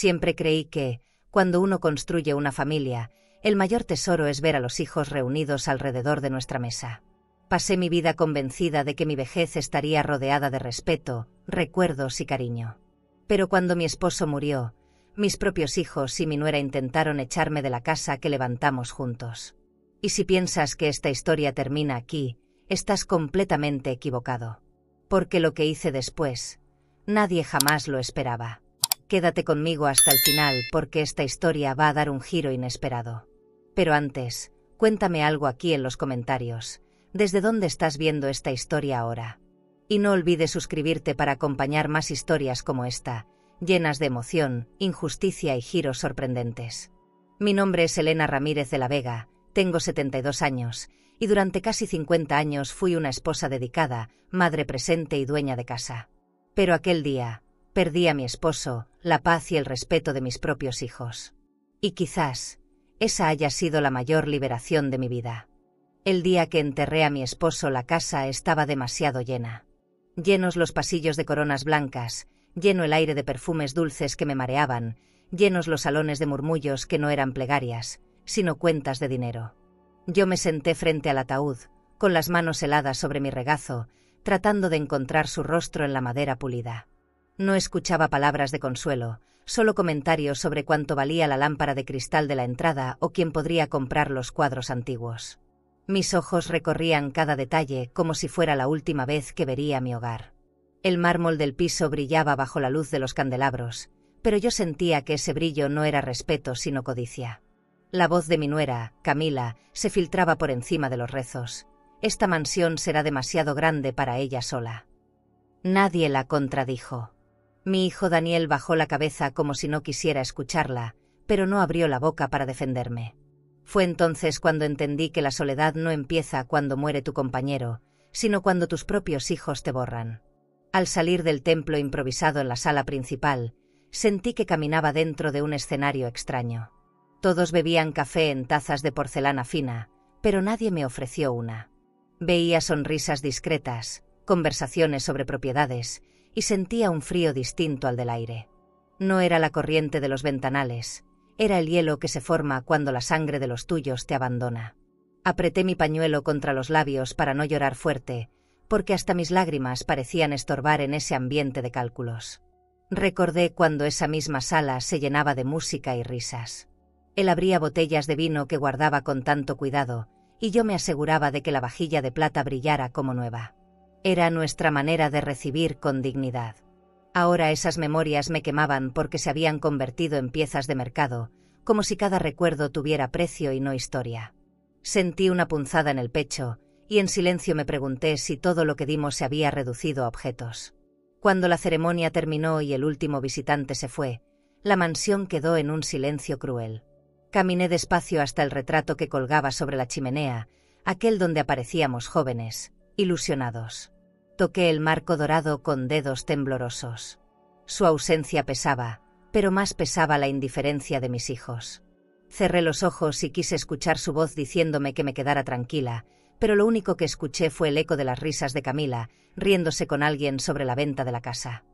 Siempre creí que, cuando uno construye una familia, el mayor tesoro es ver a los hijos reunidos alrededor de nuestra mesa. Pasé mi vida convencida de que mi vejez estaría rodeada de respeto, recuerdos y cariño. Pero cuando mi esposo murió, mis propios hijos y mi nuera intentaron echarme de la casa que levantamos juntos. Y si piensas que esta historia termina aquí, estás completamente equivocado. Porque lo que hice después, nadie jamás lo esperaba. Quédate conmigo hasta el final porque esta historia va a dar un giro inesperado. Pero antes, cuéntame algo aquí en los comentarios. ¿Desde dónde estás viendo esta historia ahora? Y no olvides suscribirte para acompañar más historias como esta, llenas de emoción, injusticia y giros sorprendentes. Mi nombre es Elena Ramírez de la Vega, tengo 72 años, y durante casi 50 años fui una esposa dedicada, madre presente y dueña de casa. Pero aquel día, perdí a mi esposo, la paz y el respeto de mis propios hijos. Y quizás, esa haya sido la mayor liberación de mi vida. El día que enterré a mi esposo, la casa estaba demasiado llena. Llenos los pasillos de coronas blancas, lleno el aire de perfumes dulces que me mareaban, llenos los salones de murmullos que no eran plegarias, sino cuentas de dinero. Yo me senté frente al ataúd, con las manos heladas sobre mi regazo, tratando de encontrar su rostro en la madera pulida. No escuchaba palabras de consuelo, solo comentarios sobre cuánto valía la lámpara de cristal de la entrada o quién podría comprar los cuadros antiguos. Mis ojos recorrían cada detalle como si fuera la última vez que vería mi hogar. El mármol del piso brillaba bajo la luz de los candelabros, pero yo sentía que ese brillo no era respeto sino codicia. La voz de mi nuera, Camila, se filtraba por encima de los rezos. Esta mansión será demasiado grande para ella sola. Nadie la contradijo. Mi hijo Daniel bajó la cabeza como si no quisiera escucharla, pero no abrió la boca para defenderme. Fue entonces cuando entendí que la soledad no empieza cuando muere tu compañero, sino cuando tus propios hijos te borran. Al salir del templo improvisado en la sala principal, sentí que caminaba dentro de un escenario extraño. Todos bebían café en tazas de porcelana fina, pero nadie me ofreció una. Veía sonrisas discretas, conversaciones sobre propiedades, y sentía un frío distinto al del aire. No era la corriente de los ventanales, era el hielo que se forma cuando la sangre de los tuyos te abandona. Apreté mi pañuelo contra los labios para no llorar fuerte, porque hasta mis lágrimas parecían estorbar en ese ambiente de cálculos. Recordé cuando esa misma sala se llenaba de música y risas. Él abría botellas de vino que guardaba con tanto cuidado, y yo me aseguraba de que la vajilla de plata brillara como nueva. Era nuestra manera de recibir con dignidad. Ahora esas memorias me quemaban porque se habían convertido en piezas de mercado, como si cada recuerdo tuviera precio y no historia. Sentí una punzada en el pecho, y en silencio me pregunté si todo lo que dimos se había reducido a objetos. Cuando la ceremonia terminó y el último visitante se fue, la mansión quedó en un silencio cruel. Caminé despacio hasta el retrato que colgaba sobre la chimenea, aquel donde aparecíamos jóvenes, ilusionados. Toqué el marco dorado con dedos temblorosos. Su ausencia pesaba, pero más pesaba la indiferencia de mis hijos. Cerré los ojos y quise escuchar su voz diciéndome que me quedara tranquila, pero lo único que escuché fue el eco de las risas de Camila, riéndose con alguien sobre la venta de la casa.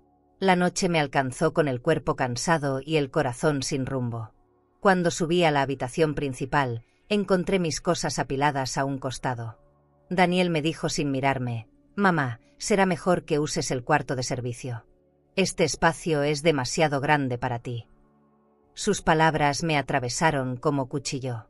La noche me alcanzó con el cuerpo cansado y el corazón sin rumbo. Cuando subí a la habitación principal, encontré mis cosas apiladas a un costado. Daniel me dijo sin mirarme: «Mamá, será mejor que uses el cuarto de servicio. Este espacio es demasiado grande para ti». Sus palabras me atravesaron como cuchillo.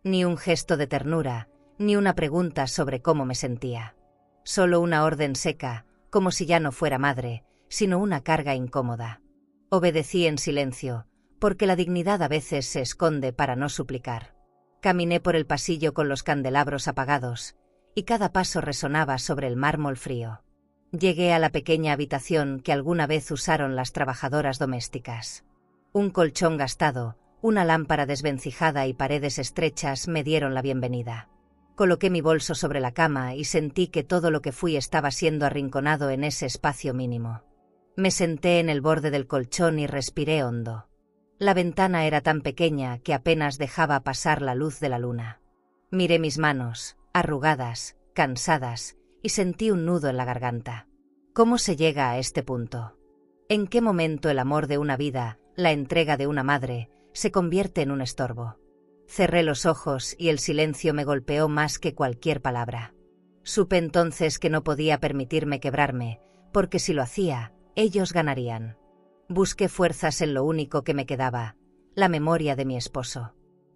Ni un gesto de ternura, ni una pregunta sobre cómo me sentía. Solo una orden seca, como si ya no fuera madre, sino una carga incómoda. Obedecí en silencio, porque la dignidad a veces se esconde para no suplicar. Caminé por el pasillo con los candelabros apagados, y cada paso resonaba sobre el mármol frío. Llegué a la pequeña habitación que alguna vez usaron las trabajadoras domésticas. Un colchón gastado, una lámpara desvencijada y paredes estrechas me dieron la bienvenida. Coloqué mi bolso sobre la cama y sentí que todo lo que fui estaba siendo arrinconado en ese espacio mínimo. Me senté en el borde del colchón y respiré hondo. La ventana era tan pequeña que apenas dejaba pasar la luz de la luna. Miré mis manos, arrugadas, cansadas, y sentí un nudo en la garganta. ¿Cómo se llega a este punto? ¿En qué momento el amor de una vida, la entrega de una madre, se convierte en un estorbo. Cerré los ojos y el silencio me golpeó más que cualquier palabra. Supe entonces que no podía permitirme quebrarme, porque si lo hacía, ellos ganarían. Busqué fuerzas en lo único que me quedaba, la memoria de mi esposo.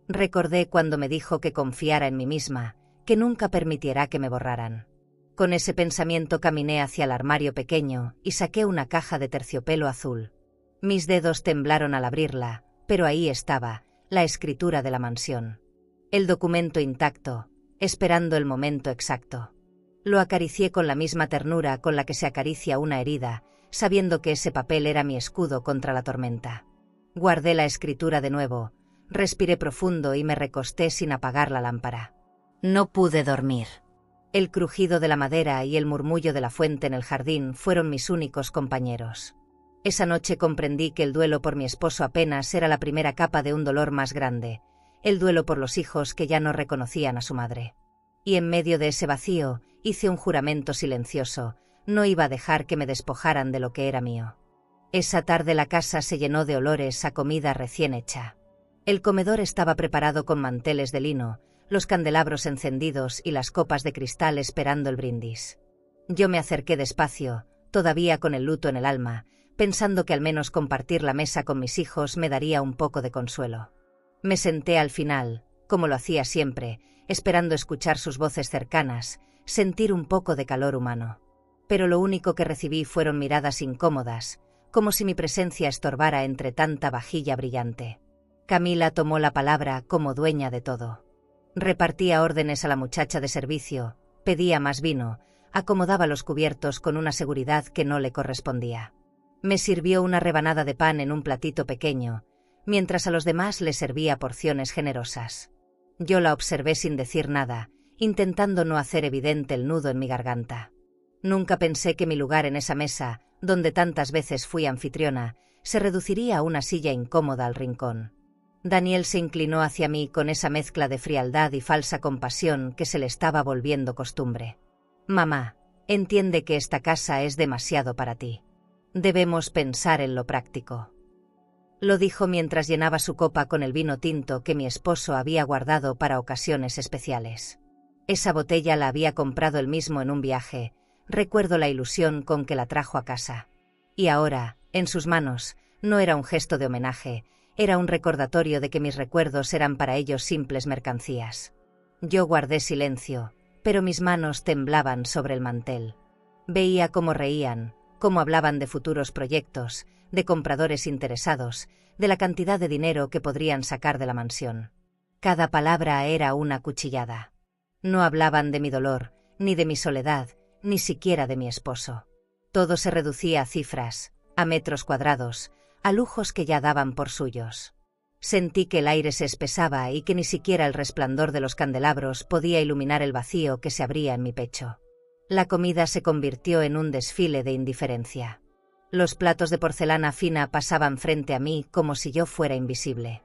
Recordé cuando me dijo que confiara en mí misma, que nunca permitiera que me borraran. Con ese pensamiento caminé hacia el armario pequeño y saqué una caja de terciopelo azul. Mis dedos temblaron al abrirla, pero ahí estaba, la escritura de la mansión. El documento intacto, esperando el momento exacto. Lo acaricié con la misma ternura con la que se acaricia una herida, sabiendo que ese papel era mi escudo contra la tormenta. Guardé la escritura de nuevo, respiré profundo y me recosté sin apagar la lámpara. No pude dormir. El crujido de la madera y el murmullo de la fuente en el jardín fueron mis únicos compañeros. Esa noche comprendí que el duelo por mi esposo apenas era la primera capa de un dolor más grande, el duelo por los hijos que ya no reconocían a su madre. Y en medio de ese vacío, hice un juramento silencioso, no iba a dejar que me despojaran de lo que era mío. Esa tarde la casa se llenó de olores a comida recién hecha. El comedor estaba preparado con manteles de lino, los candelabros encendidos y las copas de cristal esperando el brindis. Yo me acerqué despacio, todavía con el luto en el alma, pensando que al menos compartir la mesa con mis hijos me daría un poco de consuelo. Me senté al final, como lo hacía siempre, esperando escuchar sus voces cercanas, sentir un poco de calor humano. Pero lo único que recibí fueron miradas incómodas, como si mi presencia estorbara entre tanta vajilla brillante. Camila tomó la palabra como dueña de todo. Repartía órdenes a la muchacha de servicio, pedía más vino, acomodaba los cubiertos con una seguridad que no le correspondía. Me sirvió una rebanada de pan en un platito pequeño, mientras a los demás les servía porciones generosas. Yo la observé sin decir nada, intentando no hacer evidente el nudo en mi garganta. Nunca pensé que mi lugar en esa mesa, donde tantas veces fui anfitriona, se reduciría a una silla incómoda al rincón. Daniel se inclinó hacia mí con esa mezcla de frialdad y falsa compasión que se le estaba volviendo costumbre. «Mamá, entiende que esta casa es demasiado para ti. Debemos pensar en lo práctico». Lo dijo mientras llenaba su copa con el vino tinto que mi esposo había guardado para ocasiones especiales. Esa botella la había comprado él mismo en un viaje, recuerdo la ilusión con que la trajo a casa. Y ahora, en sus manos, no era un gesto de homenaje, era un recordatorio de que mis recuerdos eran para ellos simples mercancías. Yo guardé silencio, pero mis manos temblaban sobre el mantel. Veía cómo reían, cómo hablaban de futuros proyectos, de compradores interesados, de la cantidad de dinero que podrían sacar de la mansión. Cada palabra era una cuchillada. No hablaban de mi dolor, ni de mi soledad, ni siquiera de mi esposo. Todo se reducía a cifras, a metros cuadrados, a lujos que ya daban por suyos. Sentí que el aire se espesaba y que ni siquiera el resplandor de los candelabros podía iluminar el vacío que se abría en mi pecho. La comida se convirtió en un desfile de indiferencia. Los platos de porcelana fina pasaban frente a mí como si yo fuera invisible.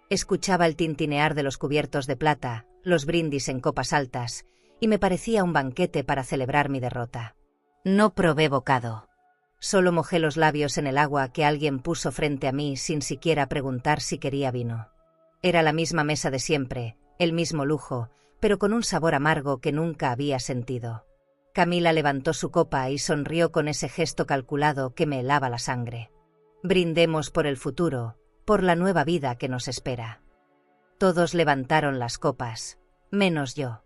Escuchaba el tintinear de los cubiertos de plata, los brindis en copas altas, y me parecía un banquete para celebrar mi derrota. No probé bocado. Solo mojé los labios en el agua que alguien puso frente a mí sin siquiera preguntar si quería vino. Era la misma mesa de siempre, el mismo lujo, pero con un sabor amargo que nunca había sentido. Camila levantó su copa y sonrió con ese gesto calculado que me helaba la sangre. Brindemos por el futuro, por la nueva vida que nos espera. Todos levantaron las copas, menos yo.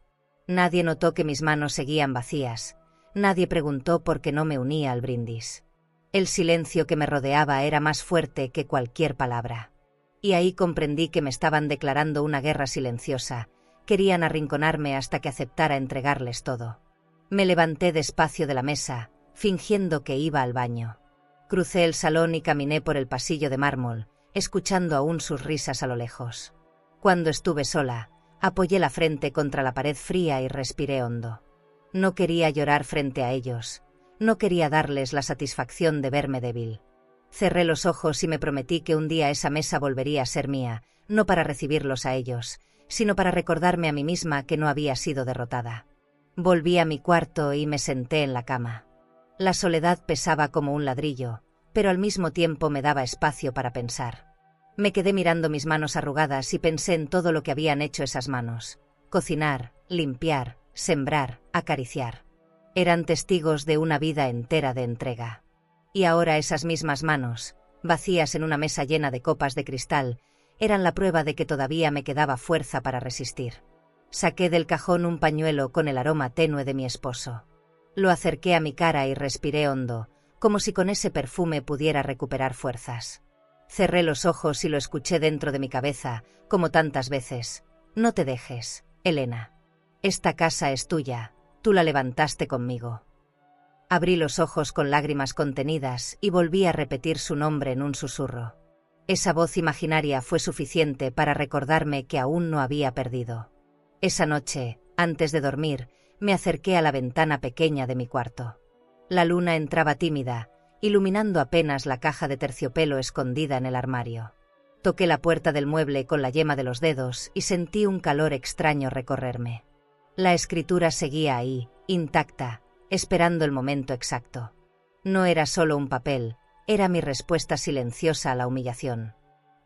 Nadie notó que mis manos seguían vacías, nadie preguntó por qué no me unía al brindis. El silencio que me rodeaba era más fuerte que cualquier palabra. Y ahí comprendí que me estaban declarando una guerra silenciosa, querían arrinconarme hasta que aceptara entregarles todo. Me levanté despacio de la mesa, fingiendo que iba al baño. Crucé el salón y caminé por el pasillo de mármol, escuchando aún sus risas a lo lejos. Cuando estuve sola, apoyé la frente contra la pared fría y respiré hondo. No quería llorar frente a ellos, no quería darles la satisfacción de verme débil. Cerré los ojos y me prometí que un día esa mesa volvería a ser mía, no para recibirlos a ellos, sino para recordarme a mí misma que no había sido derrotada. Volví a mi cuarto y me senté en la cama. La soledad pesaba como un ladrillo, pero al mismo tiempo me daba espacio para pensar. Me quedé mirando mis manos arrugadas y pensé en todo lo que habían hecho esas manos. Cocinar, limpiar, sembrar, acariciar. Eran testigos de una vida entera de entrega. Y ahora esas mismas manos, vacías en una mesa llena de copas de cristal, eran la prueba de que todavía me quedaba fuerza para resistir. Saqué del cajón un pañuelo con el aroma tenue de mi esposo. Lo acerqué a mi cara y respiré hondo, como si con ese perfume pudiera recuperar fuerzas. Cerré los ojos y lo escuché dentro de mi cabeza, como tantas veces. No te dejes, Elena. Esta casa es tuya, tú la levantaste conmigo. Abrí los ojos con lágrimas contenidas y volví a repetir su nombre en un susurro. Esa voz imaginaria fue suficiente para recordarme que aún no había perdido. Esa noche, antes de dormir, me acerqué a la ventana pequeña de mi cuarto. La luna entraba tímida, iluminando apenas la caja de terciopelo escondida en el armario. Toqué la puerta del mueble con la yema de los dedos y sentí un calor extraño recorrerme. La escritura seguía ahí, intacta, esperando el momento exacto. No era solo un papel, era mi respuesta silenciosa a la humillación.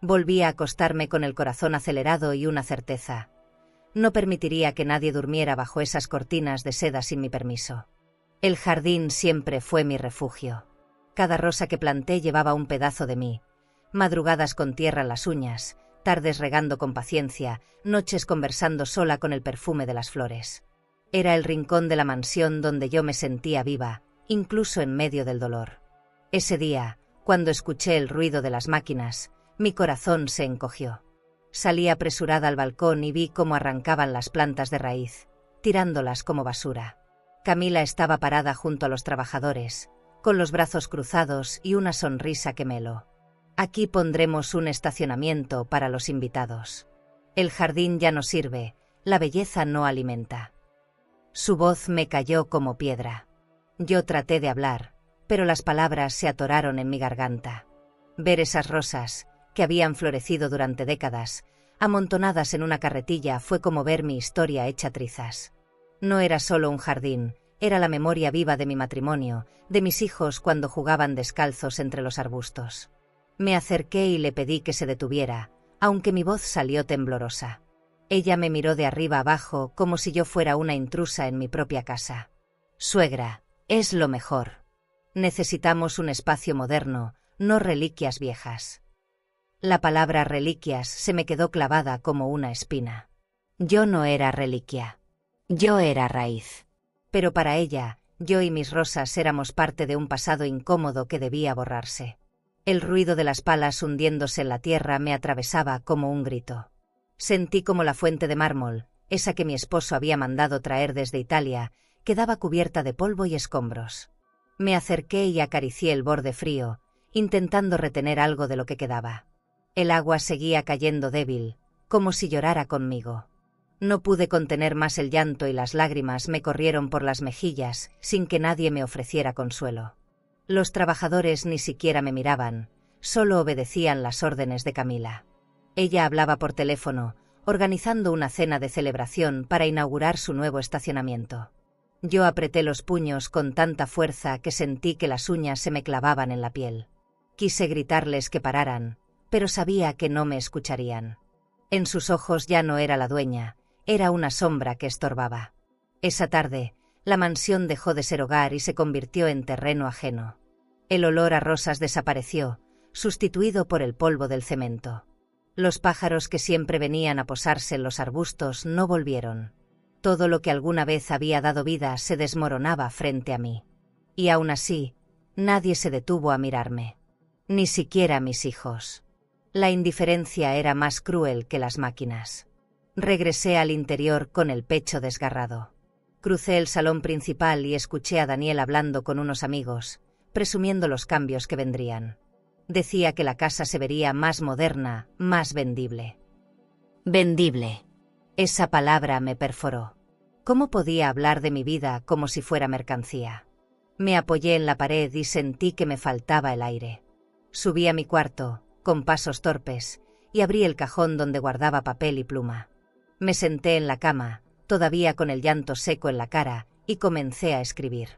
Volví a acostarme con el corazón acelerado y una certeza. No permitiría que nadie durmiera bajo esas cortinas de seda sin mi permiso. El jardín siempre fue mi refugio. Cada rosa que planté llevaba un pedazo de mí. Madrugadas con tierra en las uñas, tardes regando con paciencia, noches conversando sola con el perfume de las flores. Era el rincón de la mansión donde yo me sentía viva, incluso en medio del dolor. Ese día, cuando escuché el ruido de las máquinas, mi corazón se encogió. Salí apresurada al balcón y vi cómo arrancaban las plantas de raíz, tirándolas como basura. Camila estaba parada junto a los trabajadores, con los brazos cruzados y una sonrisa que meló. Aquí pondremos un estacionamiento para los invitados. El jardín ya no sirve, la belleza no alimenta. Su voz me cayó como piedra. Yo traté de hablar, pero las palabras se atoraron en mi garganta. Ver esas rosas, que habían florecido durante décadas, amontonadas en una carretilla, fue como ver mi historia hecha trizas. No era solo un jardín, era la memoria viva de mi matrimonio, de mis hijos cuando jugaban descalzos entre los arbustos. Me acerqué y le pedí que se detuviera, aunque mi voz salió temblorosa. Ella me miró de arriba abajo como si yo fuera una intrusa en mi propia casa. Suegra, es lo mejor. Necesitamos un espacio moderno, no reliquias viejas. La palabra reliquias se me quedó clavada como una espina. Yo no era reliquia. Yo era raíz. Pero para ella, yo y mis rosas éramos parte de un pasado incómodo que debía borrarse. El ruido de las palas hundiéndose en la tierra me atravesaba como un grito. Sentí como la fuente de mármol, esa que mi esposo había mandado traer desde Italia, quedaba cubierta de polvo y escombros. Me acerqué y acaricié el borde frío, intentando retener algo de lo que quedaba. El agua seguía cayendo débil, como si llorara conmigo. No pude contener más el llanto y las lágrimas me corrieron por las mejillas sin que nadie me ofreciera consuelo. Los trabajadores ni siquiera me miraban, solo obedecían las órdenes de Camila. Ella hablaba por teléfono, organizando una cena de celebración para inaugurar su nuevo estacionamiento. Yo apreté los puños con tanta fuerza que sentí que las uñas se me clavaban en la piel. Quise gritarles que pararan, pero sabía que no me escucharían. En sus ojos ya no era la dueña, era una sombra que estorbaba. Esa tarde, la mansión dejó de ser hogar y se convirtió en terreno ajeno. El olor a rosas desapareció, sustituido por el polvo del cemento. Los pájaros que siempre venían a posarse en los arbustos no volvieron. Todo lo que alguna vez había dado vida se desmoronaba frente a mí. Y aún así, nadie se detuvo a mirarme. Ni siquiera mis hijos. La indiferencia era más cruel que las máquinas. Regresé al interior con el pecho desgarrado. Crucé el salón principal y escuché a Daniel hablando con unos amigos, presumiendo los cambios que vendrían. Decía que la casa se vería más moderna, más vendible. Vendible. Esa palabra me perforó. ¿Cómo podía hablar de mi vida como si fuera mercancía? Me apoyé en la pared y sentí que me faltaba el aire. Subí a mi cuarto, con pasos torpes, y abrí el cajón donde guardaba papel y pluma. Me senté en la cama, todavía con el llanto seco en la cara, y comencé a escribir.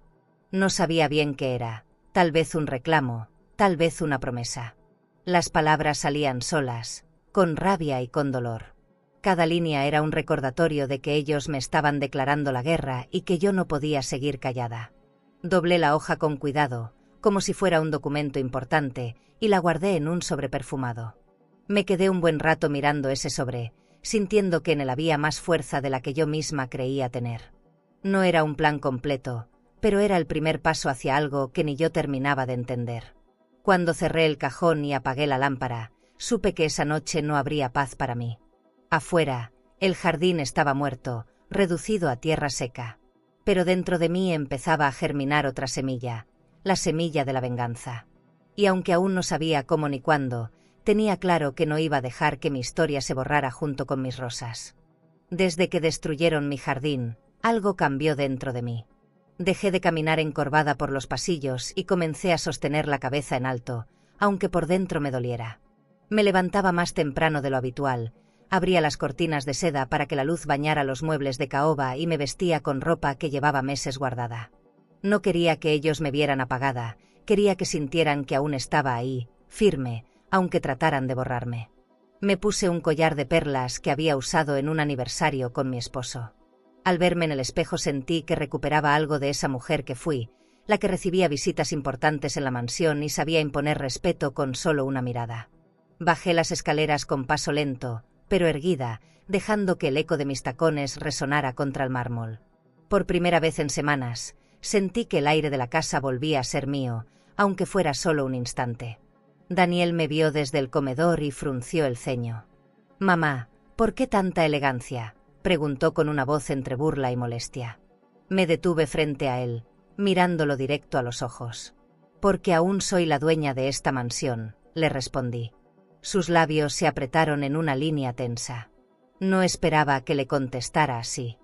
No sabía bien qué era, tal vez un reclamo, tal vez una promesa. Las palabras salían solas, con rabia y con dolor. Cada línea era un recordatorio de que ellos me estaban declarando la guerra y que yo no podía seguir callada. Doblé la hoja con cuidado, como si fuera un documento importante, y la guardé en un sobre perfumado. Me quedé un buen rato mirando ese sobre, sintiendo que en él había más fuerza de la que yo misma creía tener. No era un plan completo, pero era el primer paso hacia algo que ni yo terminaba de entender. Cuando cerré el cajón y apagué la lámpara, supe que esa noche no habría paz para mí. Afuera, el jardín estaba muerto, reducido a tierra seca. Pero dentro de mí empezaba a germinar otra semilla, la semilla de la venganza. Y aunque aún no sabía cómo ni cuándo, tenía claro que no iba a dejar que mi historia se borrara junto con mis rosas. Desde que destruyeron mi jardín, algo cambió dentro de mí. Dejé de caminar encorvada por los pasillos y comencé a sostener la cabeza en alto, aunque por dentro me doliera. Me levantaba más temprano de lo habitual, abría las cortinas de seda para que la luz bañara los muebles de caoba y me vestía con ropa que llevaba meses guardada. No quería que ellos me vieran apagada, quería que sintieran que aún estaba ahí, firme, aunque trataran de borrarme. Me puse un collar de perlas que había usado en un aniversario con mi esposo. Al verme en el espejo sentí que recuperaba algo de esa mujer que fui, la que recibía visitas importantes en la mansión y sabía imponer respeto con solo una mirada. Bajé las escaleras con paso lento, pero erguida, dejando que el eco de mis tacones resonara contra el mármol. Por primera vez en semanas, sentí que el aire de la casa volvía a ser mío, aunque fuera solo un instante. Daniel me vio desde el comedor y frunció el ceño. «Mamá, ¿por qué tanta elegancia?», preguntó con una voz entre burla y molestia. Me detuve frente a él, mirándolo directo a los ojos. «Porque aún soy la dueña de esta mansión», le respondí. Sus labios se apretaron en una línea tensa. No esperaba que le contestara así.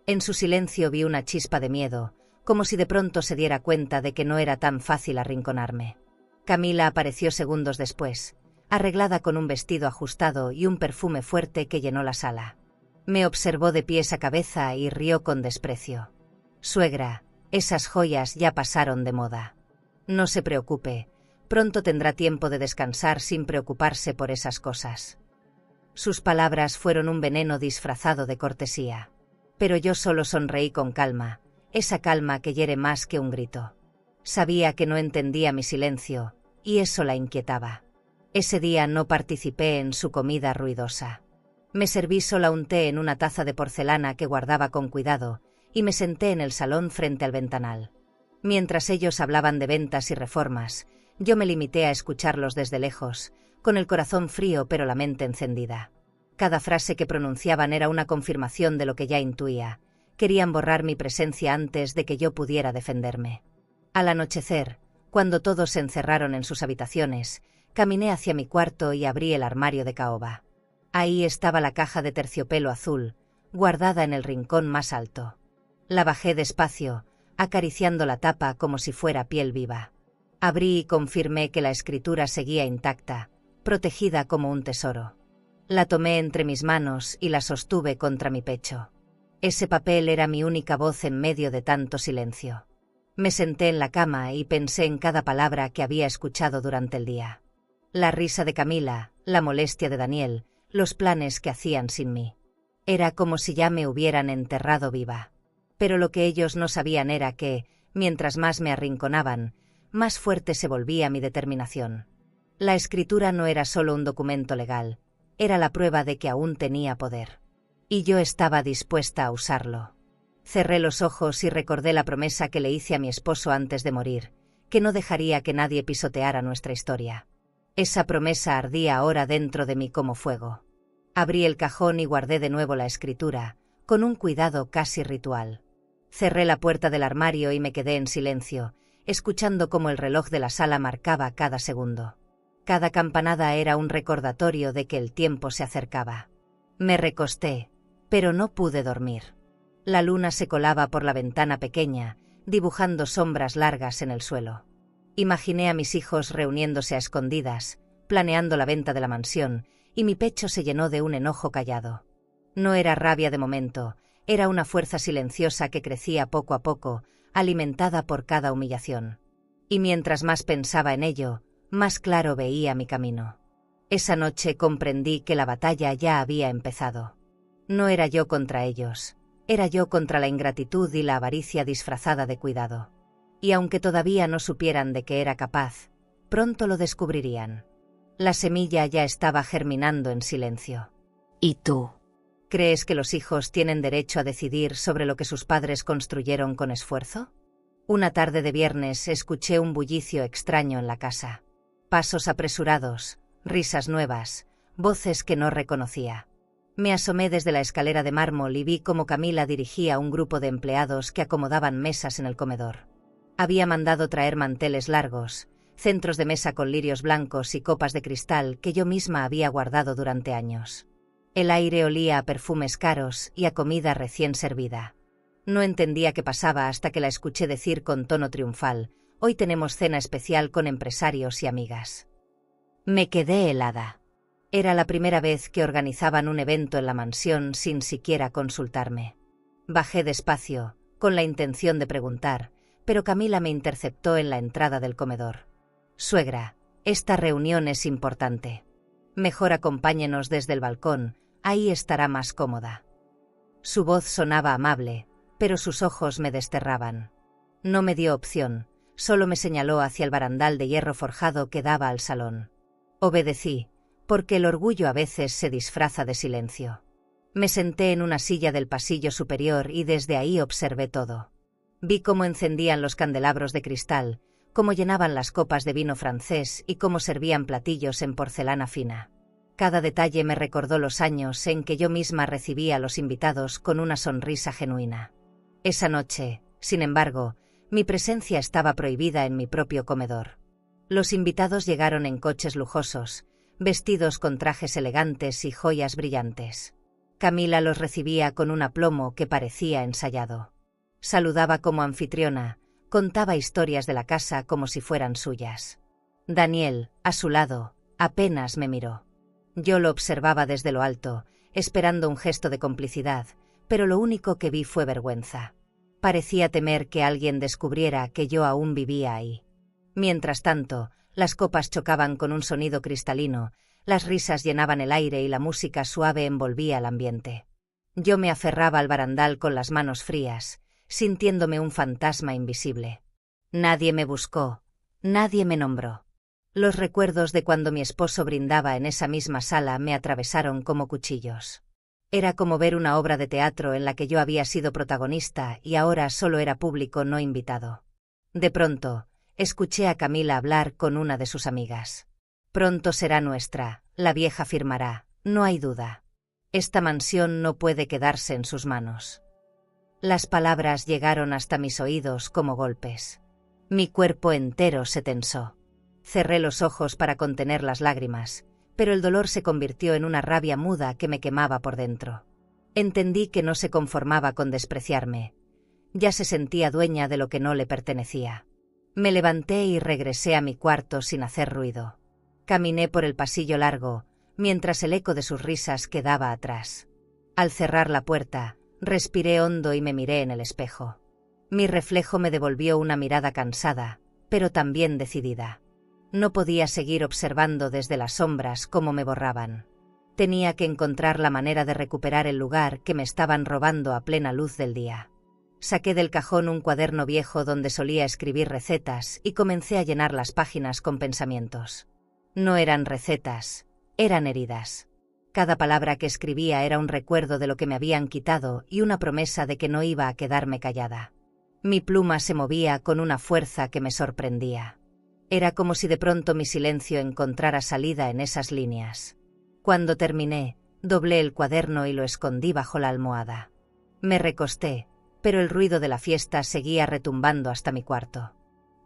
En su silencio vi una chispa de miedo, como si de pronto se diera cuenta de que no era tan fácil arrinconarme. Camila apareció segundos después, arreglada con un vestido ajustado y un perfume fuerte que llenó la sala. Me observó de pies a cabeza y rió con desprecio. «Suegra, esas joyas ya pasaron de moda. No se preocupe, pronto tendrá tiempo de descansar sin preocuparse por esas cosas». Sus palabras fueron un veneno disfrazado de cortesía. Pero yo solo sonreí con calma, esa calma que hiere más que un grito. Sabía que no entendía mi silencio, y eso la inquietaba. Ese día no participé en su comida ruidosa. Me serví sola un té en una taza de porcelana que guardaba con cuidado, y me senté en el salón frente al ventanal. Mientras ellos hablaban de ventas y reformas, yo me limité a escucharlos desde lejos, con el corazón frío pero la mente encendida. Cada frase que pronunciaban era una confirmación de lo que ya intuía. Querían borrar mi presencia antes de que yo pudiera defenderme. Al anochecer, cuando todos se encerraron en sus habitaciones, caminé hacia mi cuarto y abrí el armario de caoba. Ahí estaba la caja de terciopelo azul, guardada en el rincón más alto. La bajé despacio, acariciando la tapa como si fuera piel viva. Abrí y confirmé que la escritura seguía intacta, protegida como un tesoro. La tomé entre mis manos y la sostuve contra mi pecho. Ese papel era mi única voz en medio de tanto silencio. Me senté en la cama y pensé en cada palabra que había escuchado durante el día. La risa de Camila, la molestia de Daniel, los planes que hacían sin mí. Era como si ya me hubieran enterrado viva. Pero lo que ellos no sabían era que, mientras más me arrinconaban, más fuerte se volvía mi determinación. La escritura no era solo un documento legal, era la prueba de que aún tenía poder. Y yo estaba dispuesta a usarlo. Cerré los ojos y recordé la promesa que le hice a mi esposo antes de morir, que no dejaría que nadie pisoteara nuestra historia. Esa promesa ardía ahora dentro de mí como fuego. Abrí el cajón y guardé de nuevo la escritura, con un cuidado casi ritual. Cerré la puerta del armario y me quedé en silencio, escuchando cómo el reloj de la sala marcaba cada segundo. Cada campanada era un recordatorio de que el tiempo se acercaba. Me recosté, pero no pude dormir. La luna se colaba por la ventana pequeña, dibujando sombras largas en el suelo. Imaginé a mis hijos reuniéndose a escondidas, planeando la venta de la mansión, y mi pecho se llenó de un enojo callado. No era rabia de momento, era una fuerza silenciosa que crecía poco a poco, alimentada por cada humillación. Y mientras más pensaba en ello, más claro veía mi camino. Esa noche comprendí que la batalla ya había empezado. No era yo contra ellos, era yo contra la ingratitud y la avaricia disfrazada de cuidado. Y aunque todavía no supieran de qué era capaz, pronto lo descubrirían. La semilla ya estaba germinando en silencio. ¿Y tú? ¿Crees que los hijos tienen derecho a decidir sobre lo que sus padres construyeron con esfuerzo? Una tarde de viernes escuché un bullicio extraño en la casa. Pasos apresurados, risas nuevas, voces que no reconocía. Me asomé desde la escalera de mármol y vi cómo Camila dirigía a un grupo de empleados que acomodaban mesas en el comedor. Había mandado traer manteles largos, centros de mesa con lirios blancos y copas de cristal que yo misma había guardado durante años. El aire olía a perfumes caros y a comida recién servida. No entendía qué pasaba hasta que la escuché decir con tono triunfal: «Hoy tenemos cena especial con empresarios y amigas». Me quedé helada. Era la primera vez que organizaban un evento en la mansión sin siquiera consultarme. Bajé despacio, con la intención de preguntar, pero Camila me interceptó en la entrada del comedor. «Suegra, esta reunión es importante. Mejor acompáñenos desde el balcón, ahí estará más cómoda». Su voz sonaba amable, pero sus ojos me desterraban. No me dio opción, solo me señaló hacia el barandal de hierro forjado que daba al salón. Obedecí, porque el orgullo a veces se disfraza de silencio. Me senté en una silla del pasillo superior y desde ahí observé todo. Vi cómo encendían los candelabros de cristal, cómo llenaban las copas de vino francés y cómo servían platillos en porcelana fina. Cada detalle me recordó los años en que yo misma recibía a los invitados con una sonrisa genuina. Esa noche, sin embargo, mi presencia estaba prohibida en mi propio comedor. Los invitados llegaron en coches lujosos, vestidos con trajes elegantes y joyas brillantes. Camila los recibía con un aplomo que parecía ensayado. Saludaba como anfitriona, contaba historias de la casa como si fueran suyas. Daniel, a su lado, apenas me miró. Yo lo observaba desde lo alto, esperando un gesto de complicidad, pero lo único que vi fue vergüenza. Parecía temer que alguien descubriera que yo aún vivía ahí. Mientras tanto, las copas chocaban con un sonido cristalino, las risas llenaban el aire y la música suave envolvía el ambiente. Yo me aferraba al barandal con las manos frías, sintiéndome un fantasma invisible. Nadie me buscó, nadie me nombró. Los recuerdos de cuando mi esposo brindaba en esa misma sala me atravesaron como cuchillos. Era como ver una obra de teatro en la que yo había sido protagonista y ahora solo era público no invitado. De pronto, escuché a Camila hablar con una de sus amigas. «Pronto será nuestra», la vieja afirmará, no hay duda. «Esta mansión no puede quedarse en sus manos». Las palabras llegaron hasta mis oídos como golpes. Mi cuerpo entero se tensó. Cerré los ojos para contener las lágrimas, pero el dolor se convirtió en una rabia muda que me quemaba por dentro. Entendí que no se conformaba con despreciarme. Ya se sentía dueña de lo que no le pertenecía. Me levanté y regresé a mi cuarto sin hacer ruido. Caminé por el pasillo largo, mientras el eco de sus risas quedaba atrás. Al cerrar la puerta, respiré hondo y me miré en el espejo. Mi reflejo me devolvió una mirada cansada, pero también decidida. No podía seguir observando desde las sombras cómo me borraban. Tenía que encontrar la manera de recuperar el lugar que me estaban robando a plena luz del día. Saqué del cajón un cuaderno viejo donde solía escribir recetas y comencé a llenar las páginas con pensamientos. No eran recetas, eran heridas. Cada palabra que escribía era un recuerdo de lo que me habían quitado y una promesa de que no iba a quedarme callada. Mi pluma se movía con una fuerza que me sorprendía. Era como si de pronto mi silencio encontrara salida en esas líneas. Cuando terminé, doblé el cuaderno y lo escondí bajo la almohada. Me recosté, pero el ruido de la fiesta seguía retumbando hasta mi cuarto.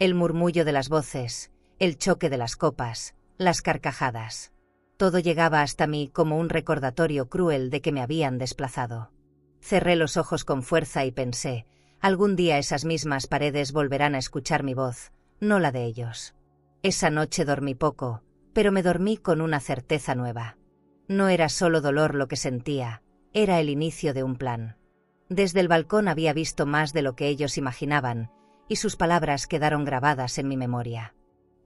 El murmullo de las voces, el choque de las copas, las carcajadas. Todo llegaba hasta mí como un recordatorio cruel de que me habían desplazado. Cerré los ojos con fuerza y pensé, algún día esas mismas paredes volverán a escuchar mi voz, no la de ellos. Esa noche dormí poco, pero me dormí con una certeza nueva. No era solo dolor lo que sentía, era el inicio de un plan. Desde el balcón había visto más de lo que ellos imaginaban, y sus palabras quedaron grabadas en mi memoria.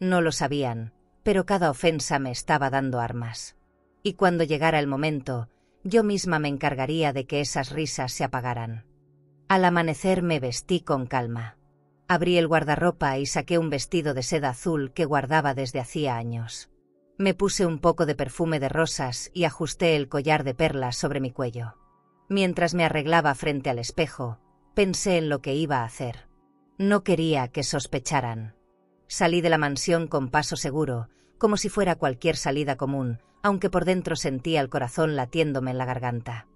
No lo sabían, pero cada ofensa me estaba dando armas. Y cuando llegara el momento, yo misma me encargaría de que esas risas se apagaran. Al amanecer me vestí con calma. Abrí el guardarropa y saqué un vestido de seda azul que guardaba desde hacía años. Me puse un poco de perfume de rosas y ajusté el collar de perlas sobre mi cuello. Mientras me arreglaba frente al espejo, pensé en lo que iba a hacer. No quería que sospecharan. Salí de la mansión con paso seguro, como si fuera cualquier salida común, aunque por dentro sentía el corazón latiéndome en la garganta.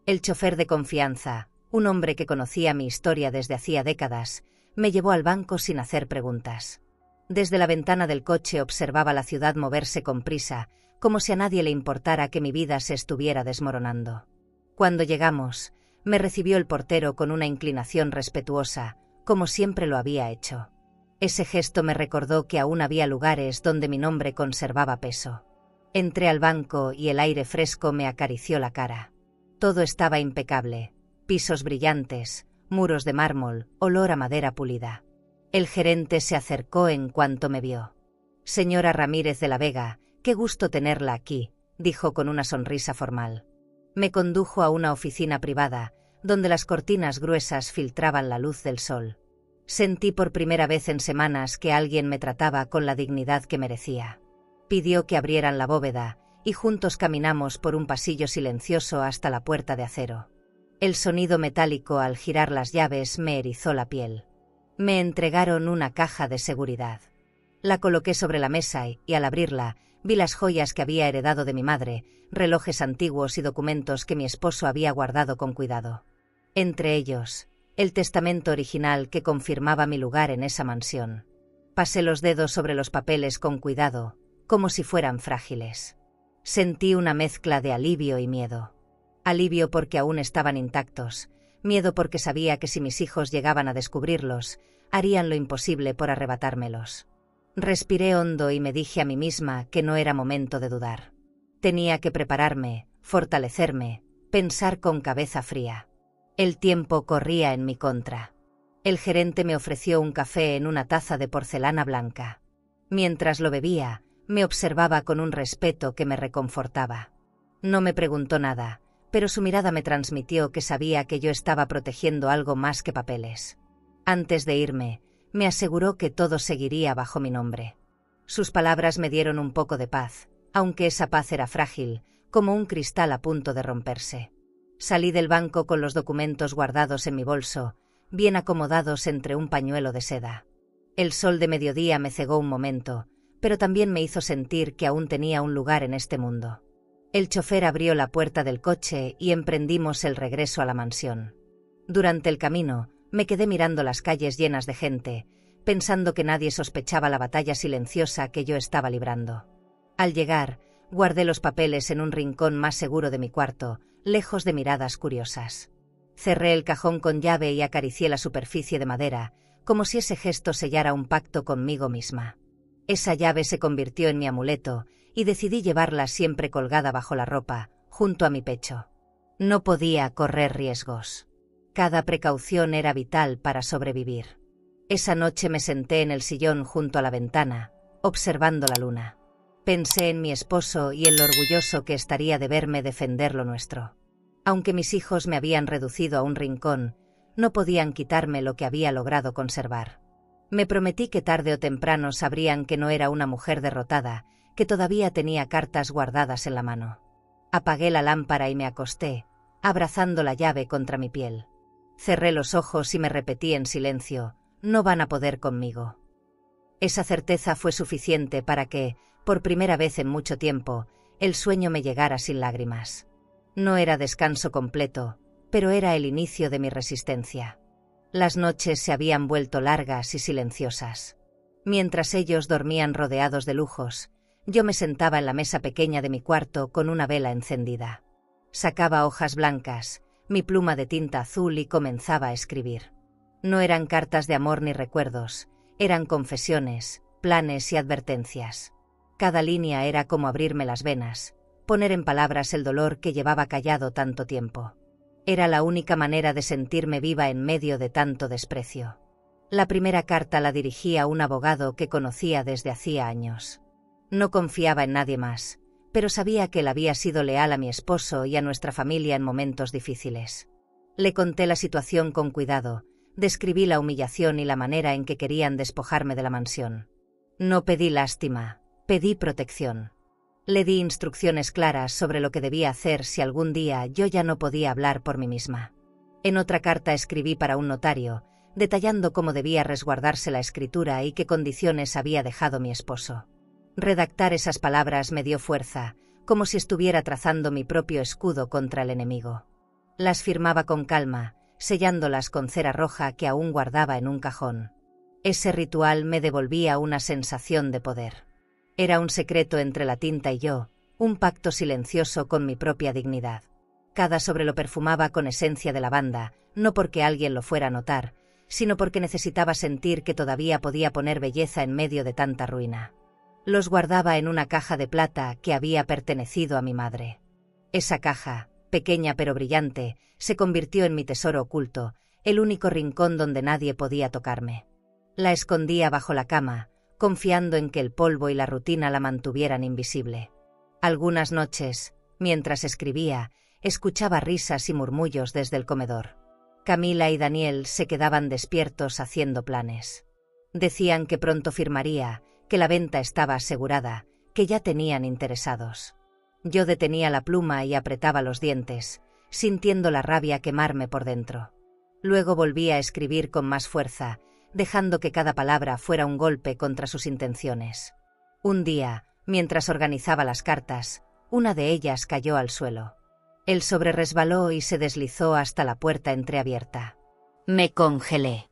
El chofer de confianza, un hombre que conocía mi historia desde hacía décadas, me llevó al banco sin hacer preguntas. Desde la ventana del coche observaba la ciudad moverse con prisa, como si a nadie le importara que mi vida se estuviera desmoronando. Cuando llegamos, me recibió el portero con una inclinación respetuosa, como siempre lo había hecho. Ese gesto me recordó que aún había lugares donde mi nombre conservaba peso. Entré al banco y el aire fresco me acarició la cara. Todo estaba impecable: pisos brillantes, muros de mármol, olor a madera pulida. El gerente se acercó en cuanto me vio. «Señora Ramírez de la Vega, qué gusto tenerla aquí», dijo con una sonrisa formal. Me condujo a una oficina privada, donde las cortinas gruesas filtraban la luz del sol. Sentí por primera vez en semanas que alguien me trataba con la dignidad que merecía. Pidió que abrieran la bóveda, y juntos caminamos por un pasillo silencioso hasta la puerta de acero. El sonido metálico al girar las llaves me erizó la piel. Me entregaron una caja de seguridad. La coloqué sobre la mesa y al abrirla, vi las joyas que había heredado de mi madre, relojes antiguos y documentos que mi esposo había guardado con cuidado. Entre ellos, el testamento original que confirmaba mi lugar en esa mansión. Pasé los dedos sobre los papeles con cuidado, como si fueran frágiles. Sentí una mezcla de alivio y miedo. Alivio porque aún estaban intactos, miedo porque sabía que si mis hijos llegaban a descubrirlos, harían lo imposible por arrebatármelos. Respiré hondo y me dije a mí misma que no era momento de dudar. Tenía que prepararme, fortalecerme, pensar con cabeza fría. El tiempo corría en mi contra. El gerente me ofreció un café en una taza de porcelana blanca. Mientras lo bebía, me observaba con un respeto que me reconfortaba. No me preguntó nada, pero su mirada me transmitió que sabía que yo estaba protegiendo algo más que papeles. Antes de irme, me aseguró que todo seguiría bajo mi nombre. Sus palabras me dieron un poco de paz, aunque esa paz era frágil, como un cristal a punto de romperse. Salí del banco con los documentos guardados en mi bolso, bien acomodados entre un pañuelo de seda. El sol de mediodía me cegó un momento, pero también me hizo sentir que aún tenía un lugar en este mundo. El chofer abrió la puerta del coche y emprendimos el regreso a la mansión. Durante el camino, me quedé mirando las calles llenas de gente, pensando que nadie sospechaba la batalla silenciosa que yo estaba librando. Al llegar, guardé los papeles en un rincón más seguro de mi cuarto, lejos de miradas curiosas. Cerré el cajón con llave y acaricié la superficie de madera, como si ese gesto sellara un pacto conmigo misma. Esa llave se convirtió en mi amuleto, y decidí llevarla siempre colgada bajo la ropa, junto a mi pecho. No podía correr riesgos. Cada precaución era vital para sobrevivir. Esa noche me senté en el sillón junto a la ventana, observando la luna. Pensé en mi esposo y en lo orgulloso que estaría de verme defender lo nuestro. Aunque mis hijos me habían reducido a un rincón, no podían quitarme lo que había logrado conservar. Me prometí que tarde o temprano sabrían que no era una mujer derrotada, que todavía tenía cartas guardadas en la mano. Apagué la lámpara y me acosté, abrazando la llave contra mi piel. Cerré los ojos y me repetí en silencio: no van a poder conmigo. Esa certeza fue suficiente para que, por primera vez en mucho tiempo, el sueño me llegara sin lágrimas. No era descanso completo, pero era el inicio de mi resistencia. Las noches se habían vuelto largas y silenciosas. Mientras ellos dormían rodeados de lujos, yo me sentaba en la mesa pequeña de mi cuarto con una vela encendida. Sacaba hojas blancas, mi pluma de tinta azul y comenzaba a escribir. No eran cartas de amor ni recuerdos, eran confesiones, planes y advertencias. Cada línea era como abrirme las venas, poner en palabras el dolor que llevaba callado tanto tiempo. Era la única manera de sentirme viva en medio de tanto desprecio. La primera carta la dirigí a un abogado que conocía desde hacía años. No confiaba en nadie más, pero sabía que él había sido leal a mi esposo y a nuestra familia en momentos difíciles. Le conté la situación con cuidado, describí la humillación y la manera en que querían despojarme de la mansión. No pedí lástima, pedí protección. Le di instrucciones claras sobre lo que debía hacer si algún día yo ya no podía hablar por mí misma. En otra carta escribí para un notario, detallando cómo debía resguardarse la escritura y qué condiciones había dejado mi esposo. Redactar esas palabras me dio fuerza, como si estuviera trazando mi propio escudo contra el enemigo. Las firmaba con calma, sellándolas con cera roja que aún guardaba en un cajón. Ese ritual me devolvía una sensación de poder. Era un secreto entre la tinta y yo, un pacto silencioso con mi propia dignidad. Cada sobre lo perfumaba con esencia de lavanda, no porque alguien lo fuera a notar, sino porque necesitaba sentir que todavía podía poner belleza en medio de tanta ruina. Los guardaba en una caja de plata que había pertenecido a mi madre. Esa caja, pequeña pero brillante, se convirtió en mi tesoro oculto, el único rincón donde nadie podía tocarme. La escondía bajo la cama, confiando en que el polvo y la rutina la mantuvieran invisible. Algunas noches, mientras escribía, escuchaba risas y murmullos desde el comedor. Camila y Daniel se quedaban despiertos haciendo planes. Decían que pronto firmaría, que la venta estaba asegurada, que ya tenían interesados. Yo detenía la pluma y apretaba los dientes, sintiendo la rabia quemarme por dentro. Luego volvía a escribir con más fuerza, dejando que cada palabra fuera un golpe contra sus intenciones. Un día, mientras organizaba las cartas, una de ellas cayó al suelo. El sobre resbaló y se deslizó hasta la puerta entreabierta. Me congelé.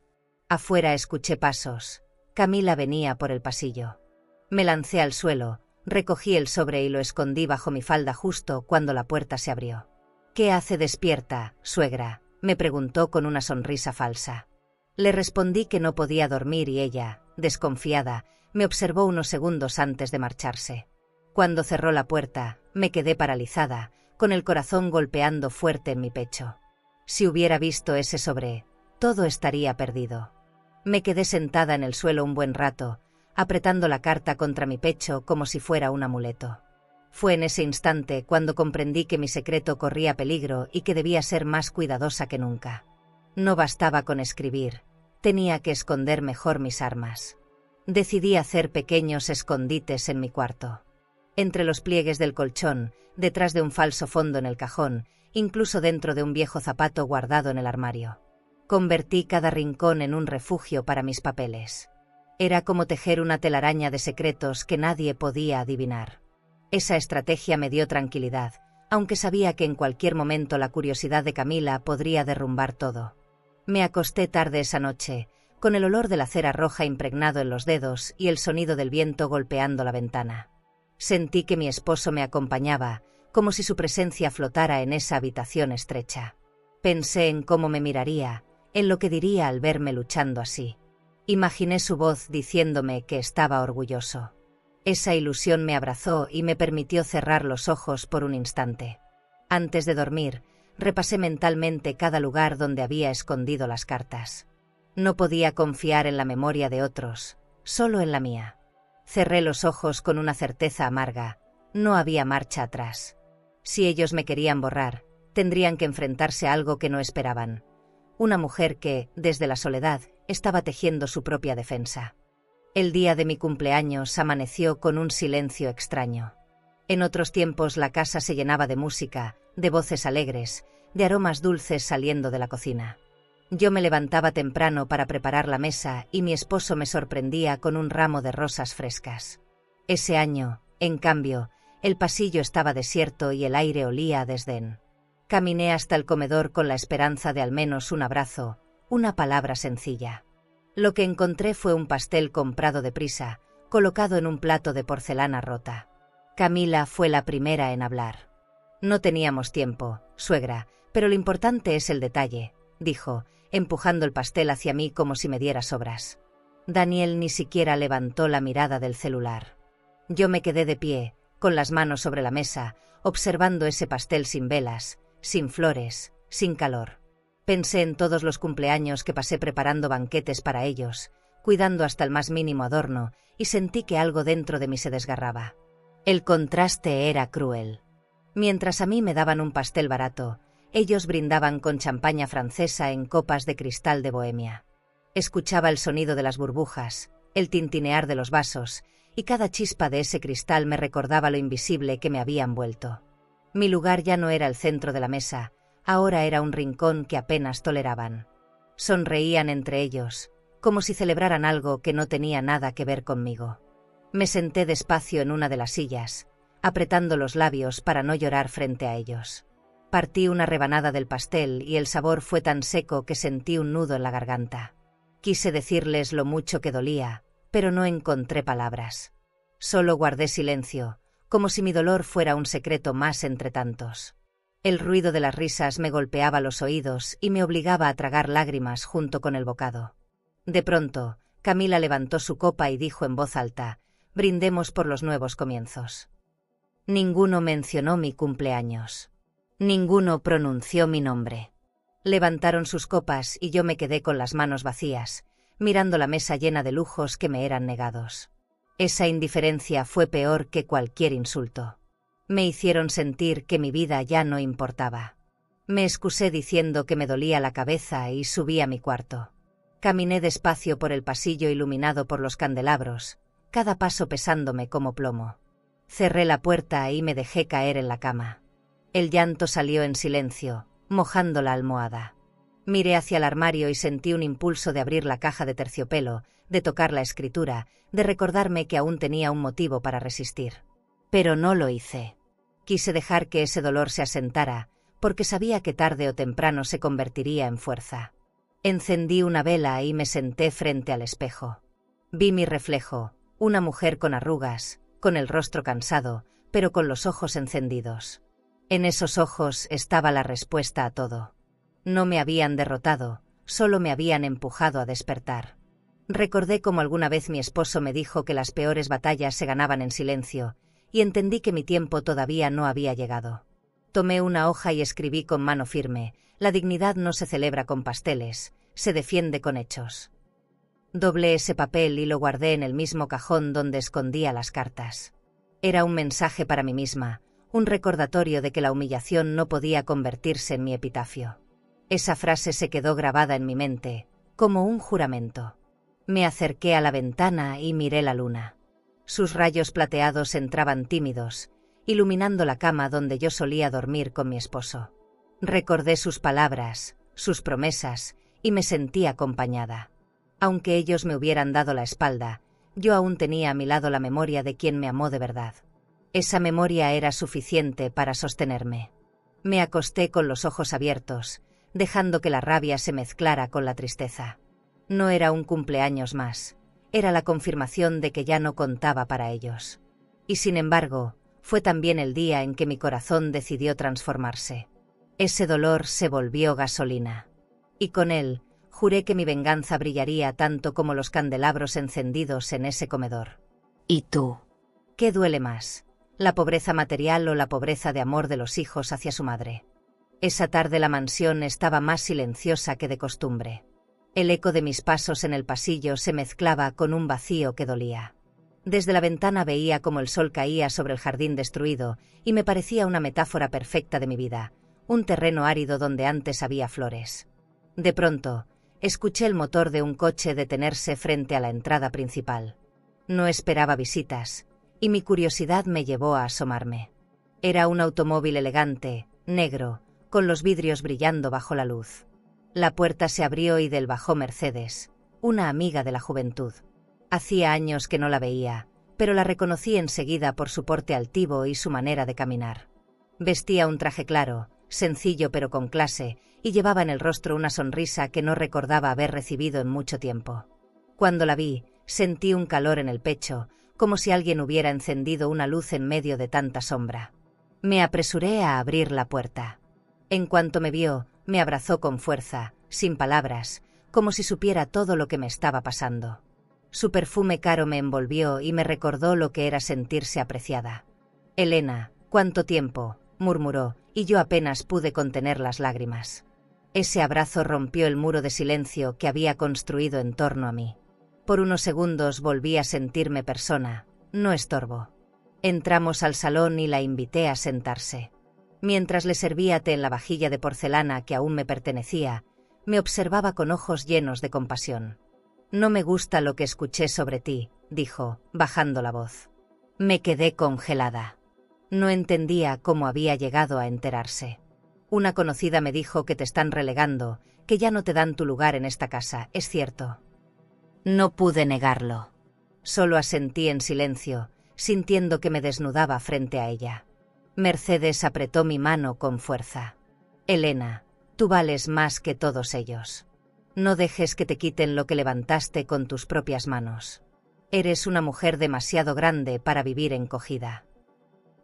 Afuera escuché pasos. Camila venía por el pasillo. Me lancé al suelo, recogí el sobre y lo escondí bajo mi falda justo cuando la puerta se abrió. «¿Qué hace despierta, suegra?», me preguntó con una sonrisa falsa. Le respondí que no podía dormir y ella, desconfiada, me observó unos segundos antes de marcharse. Cuando cerró la puerta, me quedé paralizada, con el corazón golpeando fuerte en mi pecho. Si hubiera visto ese sobre, todo estaría perdido. Me quedé sentada en el suelo un buen rato, apretando la carta contra mi pecho como si fuera un amuleto. Fue en ese instante cuando comprendí que mi secreto corría peligro y que debía ser más cuidadosa que nunca. No bastaba con escribir, tenía que esconder mejor mis armas. Decidí hacer pequeños escondites en mi cuarto. Entre los pliegues del colchón, detrás de un falso fondo en el cajón, incluso dentro de un viejo zapato guardado en el armario. Convertí cada rincón en un refugio para mis papeles. Era como tejer una telaraña de secretos que nadie podía adivinar. Esa estrategia me dio tranquilidad, aunque sabía que en cualquier momento la curiosidad de Camila podría derrumbar todo. Me acosté tarde esa noche, con el olor de la cera roja impregnado en los dedos y el sonido del viento golpeando la ventana. Sentí que mi esposo me acompañaba, como si su presencia flotara en esa habitación estrecha. Pensé en cómo me miraría, en lo que diría al verme luchando así. Imaginé su voz diciéndome que estaba orgulloso. Esa ilusión me abrazó y me permitió cerrar los ojos por un instante. Antes de dormir, repasé mentalmente cada lugar donde había escondido las cartas. No podía confiar en la memoria de otros, solo en la mía. Cerré los ojos con una certeza amarga, no había marcha atrás. Si ellos me querían borrar, tendrían que enfrentarse a algo que no esperaban. Una mujer que, desde la soledad, estaba tejiendo su propia defensa. El día de mi cumpleaños amaneció con un silencio extraño. En otros tiempos la casa se llenaba de música, de voces alegres, de aromas dulces saliendo de la cocina. Yo me levantaba temprano para preparar la mesa y mi esposo me sorprendía con un ramo de rosas frescas. Ese año, en cambio, el pasillo estaba desierto y el aire olía a desdén. Caminé hasta el comedor con la esperanza de al menos un abrazo, una palabra sencilla. Lo que encontré fue un pastel comprado deprisa, colocado en un plato de porcelana rota. Camila fue la primera en hablar. «No teníamos tiempo, suegra, pero lo importante es el detalle», dijo, empujando el pastel hacia mí como si me diera sobras. Daniel ni siquiera levantó la mirada del celular. Yo me quedé de pie, con las manos sobre la mesa, observando ese pastel sin velas, sin flores, sin calor. Pensé en todos los cumpleaños que pasé preparando banquetes para ellos, cuidando hasta el más mínimo adorno, y sentí que algo dentro de mí se desgarraba. El contraste era cruel. Mientras a mí me daban un pastel barato, ellos brindaban con champaña francesa en copas de cristal de Bohemia. Escuchaba el sonido de las burbujas, el tintinear de los vasos, y cada chispa de ese cristal me recordaba lo invisible que me había envuelto. Mi lugar ya no era el centro de la mesa, ahora era un rincón que apenas toleraban. Sonreían entre ellos, como si celebraran algo que no tenía nada que ver conmigo. Me senté despacio en una de las sillas, apretando los labios para no llorar frente a ellos. Partí una rebanada del pastel y el sabor fue tan seco que sentí un nudo en la garganta. Quise decirles lo mucho que dolía, pero no encontré palabras. Solo guardé silencio, como si mi dolor fuera un secreto más entre tantos. El ruido de las risas me golpeaba los oídos y me obligaba a tragar lágrimas junto con el bocado. De pronto, Camila levantó su copa y dijo en voz alta: «Brindemos por los nuevos comienzos». Ninguno mencionó mi cumpleaños. Ninguno pronunció mi nombre. Levantaron sus copas y yo me quedé con las manos vacías, mirando la mesa llena de lujos que me eran negados. Esa indiferencia fue peor que cualquier insulto. Me hicieron sentir que mi vida ya no importaba. Me excusé diciendo que me dolía la cabeza y subí a mi cuarto. Caminé despacio por el pasillo iluminado por los candelabros, cada paso pesándome como plomo. Cerré la puerta y me dejé caer en la cama. El llanto salió en silencio, mojando la almohada. Miré hacia el armario y sentí un impulso de abrir la caja de terciopelo, de tocar la escritura, de recordarme que aún tenía un motivo para resistir. Pero no lo hice. Quise dejar que ese dolor se asentara, porque sabía que tarde o temprano se convertiría en fuerza. Encendí una vela y me senté frente al espejo. Vi mi reflejo, una mujer con arrugas, con el rostro cansado, pero con los ojos encendidos. En esos ojos estaba la respuesta a todo. No me habían derrotado, solo me habían empujado a despertar. Recordé cómo alguna vez mi esposo me dijo que las peores batallas se ganaban en silencio, y entendí que mi tiempo todavía no había llegado. Tomé una hoja y escribí con mano firme: «La dignidad no se celebra con pasteles, se defiende con hechos». Doblé ese papel y lo guardé en el mismo cajón donde escondía las cartas. Era un mensaje para mí misma, un recordatorio de que la humillación no podía convertirse en mi epitafio. Esa frase se quedó grabada en mi mente, como un juramento. Me acerqué a la ventana y miré la luna. Sus rayos plateados entraban tímidos, iluminando la cama donde yo solía dormir con mi esposo. Recordé sus palabras, sus promesas, y me sentí acompañada. Aunque ellos me hubieran dado la espalda, yo aún tenía a mi lado la memoria de quien me amó de verdad. Esa memoria era suficiente para sostenerme. Me acosté con los ojos abiertos, dejando que la rabia se mezclara con la tristeza. No era un cumpleaños más, era la confirmación de que ya no contaba para ellos. Y sin embargo, fue también el día en que mi corazón decidió transformarse. Ese dolor se volvió gasolina. Y con él, juré que mi venganza brillaría tanto como los candelabros encendidos en ese comedor. ¿Y tú? ¿Qué duele más? ¿La pobreza material o la pobreza de amor de los hijos hacia su madre? Esa tarde la mansión estaba más silenciosa que de costumbre. El eco de mis pasos en el pasillo se mezclaba con un vacío que dolía. Desde la ventana veía cómo el sol caía sobre el jardín destruido y me parecía una metáfora perfecta de mi vida, un terreno árido donde antes había flores. De pronto, escuché el motor de un coche detenerse frente a la entrada principal. No esperaba visitas, y mi curiosidad me llevó a asomarme. Era un automóvil elegante, negro, con los vidrios brillando bajo la luz. La puerta se abrió y del bajó Mercedes, una amiga de la juventud. Hacía años que no la veía, pero la reconocí enseguida por su porte altivo y su manera de caminar. Vestía un traje claro, sencillo pero con clase, y llevaba en el rostro una sonrisa que no recordaba haber recibido en mucho tiempo. Cuando la vi, sentí un calor en el pecho, como si alguien hubiera encendido una luz en medio de tanta sombra. Me apresuré a abrir la puerta. En cuanto me vio, me abrazó con fuerza, sin palabras, como si supiera todo lo que me estaba pasando. Su perfume caro me envolvió y me recordó lo que era sentirse apreciada. «Elena, ¿cuánto tiempo?», murmuró, y yo apenas pude contener las lágrimas. Ese abrazo rompió el muro de silencio que había construido en torno a mí. Por unos segundos volví a sentirme persona, no estorbo. Entramos al salón y la invité a sentarse. Mientras le servía té en la vajilla de porcelana que aún me pertenecía, me observaba con ojos llenos de compasión. «No me gusta lo que escuché sobre ti», dijo, bajando la voz. Me quedé congelada. No entendía cómo había llegado a enterarse. «Una conocida me dijo que te están relegando, que ya no te dan tu lugar en esta casa, ¿es cierto?» No pude negarlo. Solo asentí en silencio, sintiendo que me desnudaba frente a ella. Mercedes apretó mi mano con fuerza. «Elena, tú vales más que todos ellos. No dejes que te quiten lo que levantaste con tus propias manos. Eres una mujer demasiado grande para vivir encogida».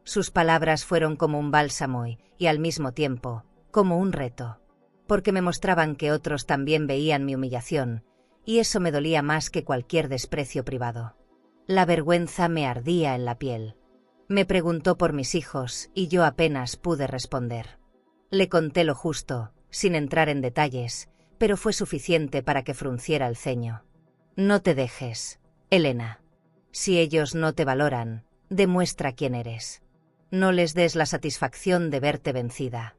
Sus palabras fueron como un bálsamo y al mismo tiempo, como un reto. Porque me mostraban que otros también veían mi humillación, y eso me dolía más que cualquier desprecio privado. La vergüenza me ardía en la piel. Me preguntó por mis hijos y yo apenas pude responder. Le conté lo justo, sin entrar en detalles, pero fue suficiente para que frunciera el ceño. «No te dejes, Elena. Si ellos no te valoran, demuestra quién eres. No les des la satisfacción de verte vencida».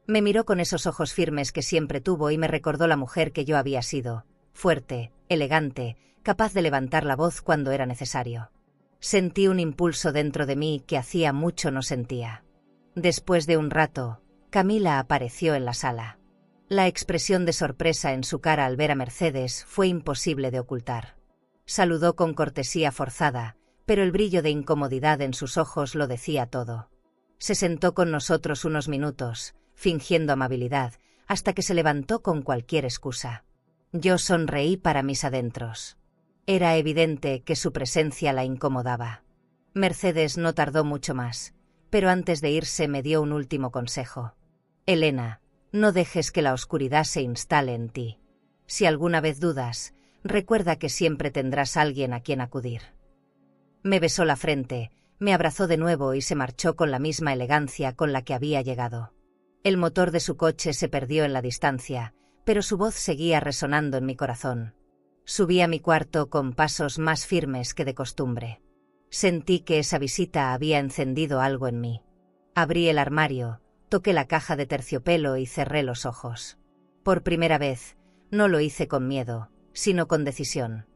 Me miró con esos ojos firmes que siempre tuvo y me recordó la mujer que yo había sido, fuerte, elegante, capaz de levantar la voz cuando era necesario. Sentí un impulso dentro de mí que hacía mucho no sentía. Después de un rato, Camila apareció en la sala. La expresión de sorpresa en su cara al ver a Mercedes fue imposible de ocultar. Saludó con cortesía forzada, pero el brillo de incomodidad en sus ojos lo decía todo. Se sentó con nosotros unos minutos, fingiendo amabilidad, hasta que se levantó con cualquier excusa. Yo sonreí para mis adentros. Era evidente que su presencia la incomodaba. Mercedes no tardó mucho más, pero antes de irse me dio un último consejo. «Elena, no dejes que la oscuridad se instale en ti. Si alguna vez dudas, recuerda que siempre tendrás alguien a quien acudir». Me besó la frente, me abrazó de nuevo y se marchó con la misma elegancia con la que había llegado. El motor de su coche se perdió en la distancia, pero su voz seguía resonando en mi corazón. Subí a mi cuarto con pasos más firmes que de costumbre. Sentí que esa visita había encendido algo en mí. Abrí el armario, toqué la caja de terciopelo y cerré los ojos. Por primera vez, no lo hice con miedo, sino con decisión.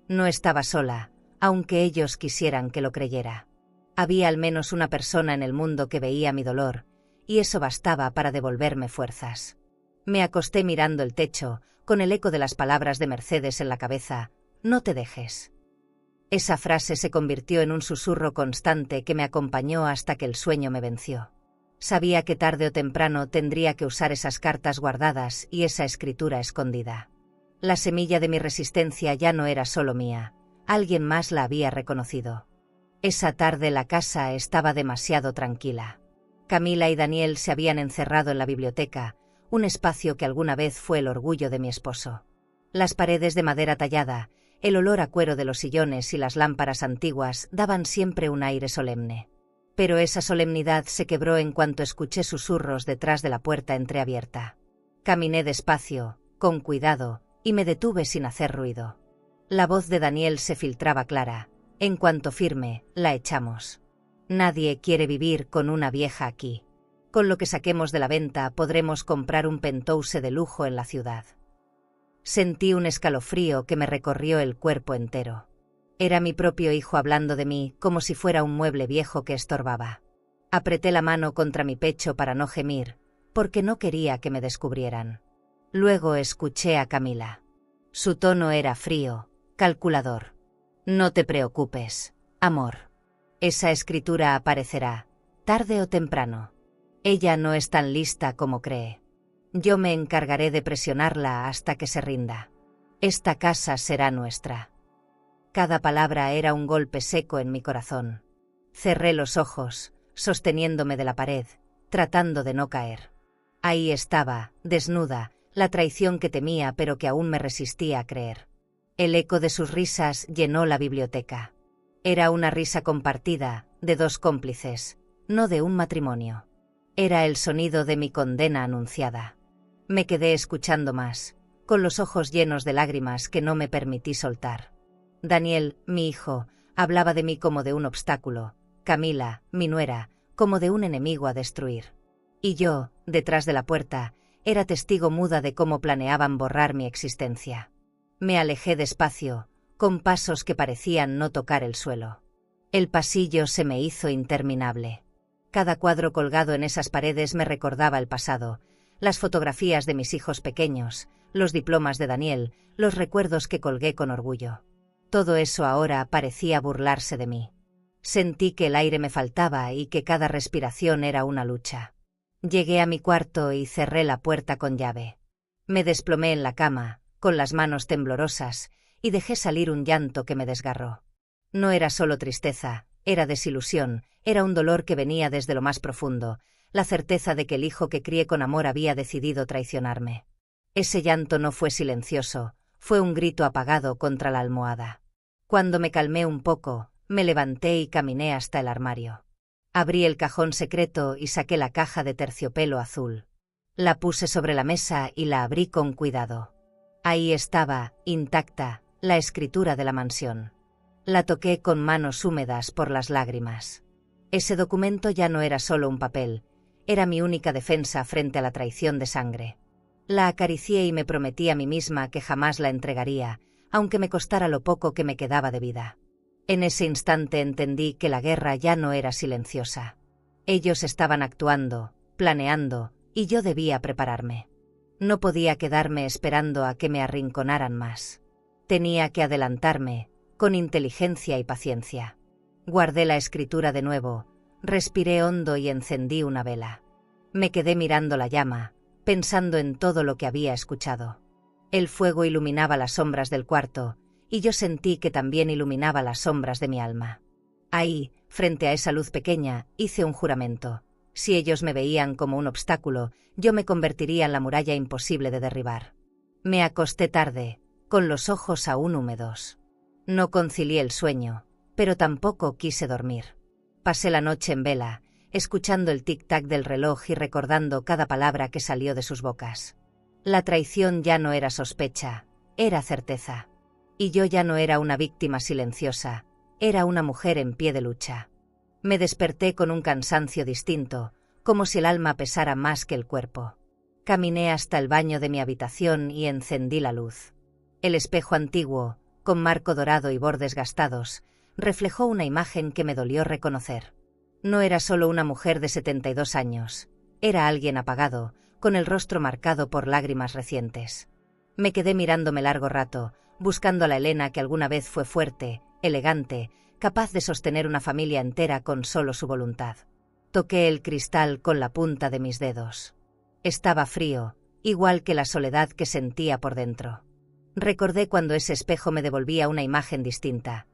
No estaba sola, aunque ellos quisieran que lo creyera. Había al menos una persona en el mundo que veía mi dolor, y eso bastaba para devolverme fuerzas. Me acosté mirando el techo, con el eco de las palabras de Mercedes en la cabeza: «No te dejes». Esa frase se convirtió en un susurro constante que me acompañó hasta que el sueño me venció. Sabía que tarde o temprano tendría que usar esas cartas guardadas y esa escritura escondida. La semilla de mi resistencia ya no era solo mía, alguien más la había reconocido. Esa tarde la casa estaba demasiado tranquila. Camila y Daniel se habían encerrado en la biblioteca, un espacio que alguna vez fue el orgullo de mi esposo. Las paredes de madera tallada, el olor a cuero de los sillones y las lámparas antiguas daban siempre un aire solemne. Pero esa solemnidad se quebró en cuanto escuché susurros detrás de la puerta entreabierta. Caminé despacio, con cuidado, y me detuve sin hacer ruido. La voz de Daniel se filtraba clara: «En cuanto firme, la echamos. Nadie quiere vivir con una vieja aquí. Con lo que saquemos de la venta podremos comprar un penthouse de lujo en la ciudad». Sentí un escalofrío que me recorrió el cuerpo entero. Era mi propio hijo hablando de mí como si fuera un mueble viejo que estorbaba. Apreté la mano contra mi pecho para no gemir, porque no quería que me descubrieran. Luego escuché a Camila. Su tono era frío, calculador. «No te preocupes, amor. Esa escritura aparecerá, tarde o temprano. Ella no es tan lista como cree. Yo me encargaré de presionarla hasta que se rinda. Esta casa será nuestra». Cada palabra era un golpe seco en mi corazón. Cerré los ojos, sosteniéndome de la pared, tratando de no caer. Ahí estaba, desnuda, la traición que temía pero que aún me resistía a creer. El eco de sus risas llenó la biblioteca. Era una risa compartida, de dos cómplices, no de un matrimonio. Era el sonido de mi condena anunciada. Me quedé escuchando más, con los ojos llenos de lágrimas que no me permití soltar. Daniel, mi hijo, hablaba de mí como de un obstáculo, Camila, mi nuera, como de un enemigo a destruir. Y yo, detrás de la puerta, era testigo muda de cómo planeaban borrar mi existencia. Me alejé despacio, con pasos que parecían no tocar el suelo. El pasillo se me hizo interminable. Cada cuadro colgado en esas paredes me recordaba el pasado, las fotografías de mis hijos pequeños, los diplomas de Daniel, los recuerdos que colgué con orgullo. Todo eso ahora parecía burlarse de mí. Sentí que el aire me faltaba y que cada respiración era una lucha. Llegué a mi cuarto y cerré la puerta con llave. Me desplomé en la cama, con las manos temblorosas, y dejé salir un llanto que me desgarró. No era solo tristeza, era desilusión, era un dolor que venía desde lo más profundo, la certeza de que el hijo que crié con amor había decidido traicionarme. Ese llanto no fue silencioso, fue un grito apagado contra la almohada. Cuando me calmé un poco, me levanté y caminé hasta el armario. Abrí el cajón secreto y saqué la caja de terciopelo azul. La puse sobre la mesa y la abrí con cuidado. Ahí estaba, intacta, la escritura de la mansión. La toqué con manos húmedas por las lágrimas. Ese documento ya no era solo un papel, era mi única defensa frente a la traición de sangre. La acaricié y me prometí a mí misma que jamás la entregaría, aunque me costara lo poco que me quedaba de vida. En ese instante entendí que la guerra ya no era silenciosa. Ellos estaban actuando, planeando, y yo debía prepararme. No podía quedarme esperando a que me arrinconaran más. Tenía que adelantarme, con inteligencia y paciencia. Guardé la escritura de nuevo, respiré hondo y encendí una vela. Me quedé mirando la llama, pensando en todo lo que había escuchado. El fuego iluminaba las sombras del cuarto, y yo sentí que también iluminaba las sombras de mi alma. Ahí, frente a esa luz pequeña, hice un juramento. Si ellos me veían como un obstáculo, yo me convertiría en la muralla imposible de derribar. Me acosté tarde, con los ojos aún húmedos. No concilié el sueño, pero tampoco quise dormir. Pasé la noche en vela, escuchando el tic-tac del reloj y recordando cada palabra que salió de sus bocas. La traición ya no era sospecha, era certeza. Y yo ya no era una víctima silenciosa, era una mujer en pie de lucha. Me desperté con un cansancio distinto, como si el alma pesara más que el cuerpo. Caminé hasta el baño de mi habitación y encendí la luz. El espejo antiguo, con marco dorado y bordes gastados, reflejó una imagen que me dolió reconocer. No era solo una mujer de 72 años, era alguien apagado, con el rostro marcado por lágrimas recientes. Me quedé mirándome largo rato, buscando a la Elena que alguna vez fue fuerte, elegante, capaz de sostener una familia entera con solo su voluntad. Toqué el cristal con la punta de mis dedos. Estaba frío, igual que la soledad que sentía por dentro. Recordé cuando ese espejo me devolvía una imagen distinta.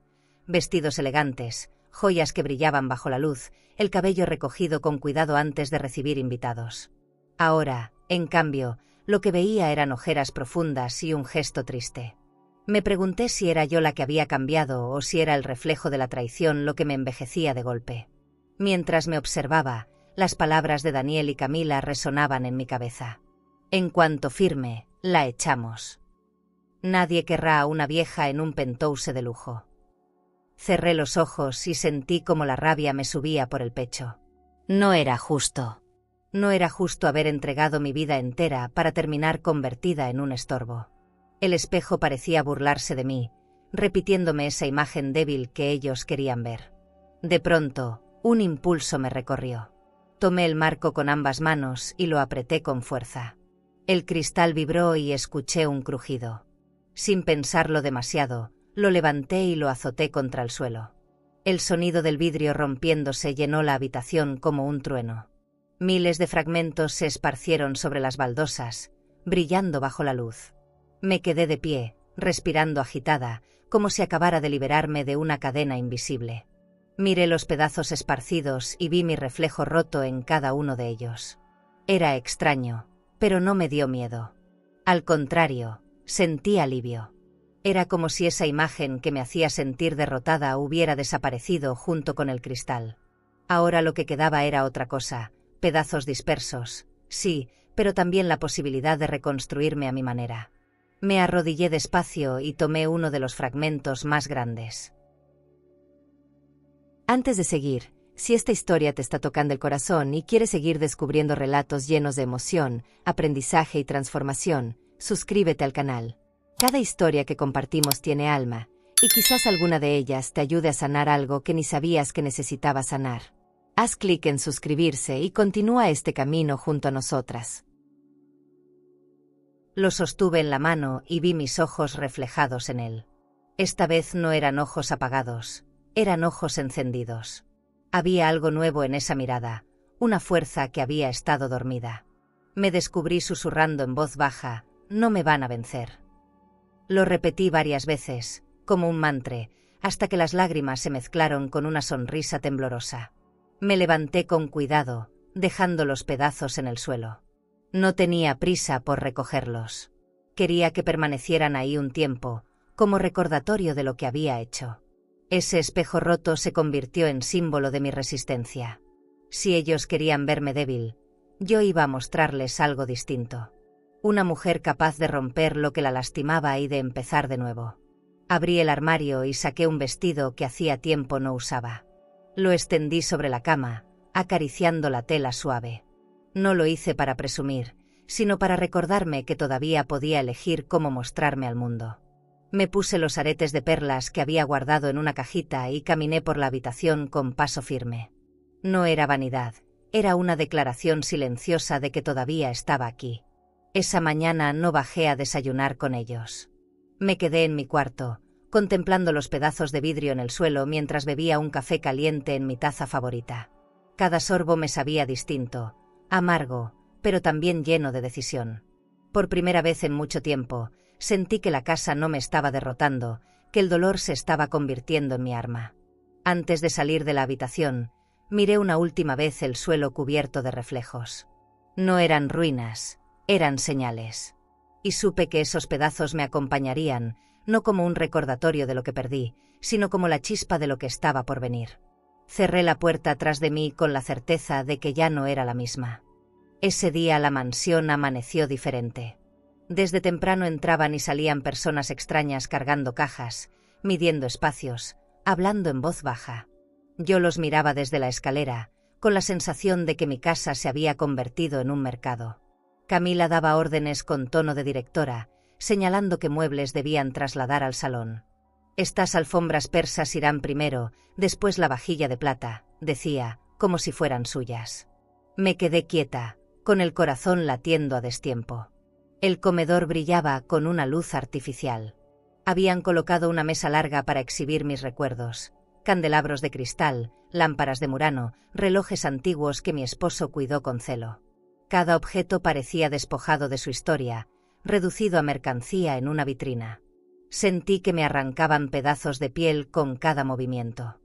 Vestidos elegantes, joyas que brillaban bajo la luz, el cabello recogido con cuidado antes de recibir invitados. Ahora, en cambio, lo que veía eran ojeras profundas y un gesto triste. Me pregunté si era yo la que había cambiado o si era el reflejo de la traición lo que me envejecía de golpe. Mientras me observaba, las palabras de Daniel y Camila resonaban en mi cabeza. En cuanto firme, la echamos. Nadie querrá a una vieja en un penthouse de lujo. Cerré los ojos y sentí como la rabia me subía por el pecho. No era justo. No era justo haber entregado mi vida entera para terminar convertida en un estorbo. El espejo parecía burlarse de mí, repitiéndome esa imagen débil que ellos querían ver. De pronto, un impulso me recorrió. Tomé el marco con ambas manos y lo apreté con fuerza. El cristal vibró y escuché un crujido. Sin pensarlo demasiado, lo levanté y lo azoté contra el suelo. El sonido del vidrio rompiéndose llenó la habitación como un trueno. Miles de fragmentos se esparcieron sobre las baldosas, brillando bajo la luz. Me quedé de pie, respirando agitada, como si acabara de liberarme de una cadena invisible. Miré los pedazos esparcidos y vi mi reflejo roto en cada uno de ellos. Era extraño, pero no me dio miedo. Al contrario, sentí alivio. Era como si esa imagen que me hacía sentir derrotada hubiera desaparecido junto con el cristal. Ahora lo que quedaba era otra cosa, pedazos dispersos, sí, pero también la posibilidad de reconstruirme a mi manera. Me arrodillé despacio y tomé uno de los fragmentos más grandes. Antes de seguir, si esta historia te está tocando el corazón y quieres seguir descubriendo relatos llenos de emoción, aprendizaje y transformación, suscríbete al canal. Cada historia que compartimos tiene alma, y quizás alguna de ellas te ayude a sanar algo que ni sabías que necesitabas sanar. Haz clic en suscribirse y continúa este camino junto a nosotras. Lo sostuve en la mano y vi mis ojos reflejados en él. Esta vez no eran ojos apagados, eran ojos encendidos. Había algo nuevo en esa mirada, una fuerza que había estado dormida. Me descubrí susurrando en voz baja, no me van a vencer. Lo repetí varias veces, como un mantra, hasta que las lágrimas se mezclaron con una sonrisa temblorosa. Me levanté con cuidado, dejando los pedazos en el suelo. No tenía prisa por recogerlos. Quería que permanecieran ahí un tiempo, como recordatorio de lo que había hecho. Ese espejo roto se convirtió en símbolo de mi resistencia. Si ellos querían verme débil, yo iba a mostrarles algo distinto. Una mujer capaz de romper lo que la lastimaba y de empezar de nuevo. Abrí el armario y saqué un vestido que hacía tiempo no usaba. Lo extendí sobre la cama, acariciando la tela suave. No lo hice para presumir, sino para recordarme que todavía podía elegir cómo mostrarme al mundo. Me puse los aretes de perlas que había guardado en una cajita y caminé por la habitación con paso firme. No era vanidad, era una declaración silenciosa de que todavía estaba aquí. Esa mañana no bajé a desayunar con ellos. Me quedé en mi cuarto, contemplando los pedazos de vidrio en el suelo mientras bebía un café caliente en mi taza favorita. Cada sorbo me sabía distinto, amargo, pero también lleno de decisión. Por primera vez en mucho tiempo, sentí que la casa no me estaba derrotando, que el dolor se estaba convirtiendo en mi arma. Antes de salir de la habitación, miré una última vez el suelo cubierto de reflejos. No eran ruinas, eran señales. Y supe que esos pedazos me acompañarían, no como un recordatorio de lo que perdí, sino como la chispa de lo que estaba por venir. Cerré la puerta tras de mí con la certeza de que ya no era la misma. Ese día la mansión amaneció diferente. Desde temprano entraban y salían personas extrañas cargando cajas, midiendo espacios, hablando en voz baja. Yo los miraba desde la escalera, con la sensación de que mi casa se había convertido en un mercado. Camila daba órdenes con tono de directora, señalando qué muebles debían trasladar al salón. Estas alfombras persas irán primero, después la vajilla de plata, decía, como si fueran suyas. Me quedé quieta, con el corazón latiendo a destiempo. El comedor brillaba con una luz artificial. Habían colocado una mesa larga para exhibir mis recuerdos, candelabros de cristal, lámparas de Murano, relojes antiguos que mi esposo cuidó con celo. Cada objeto parecía despojado de su historia, reducido a mercancía en una vitrina. Sentí que me arrancaban pedazos de piel con cada movimiento.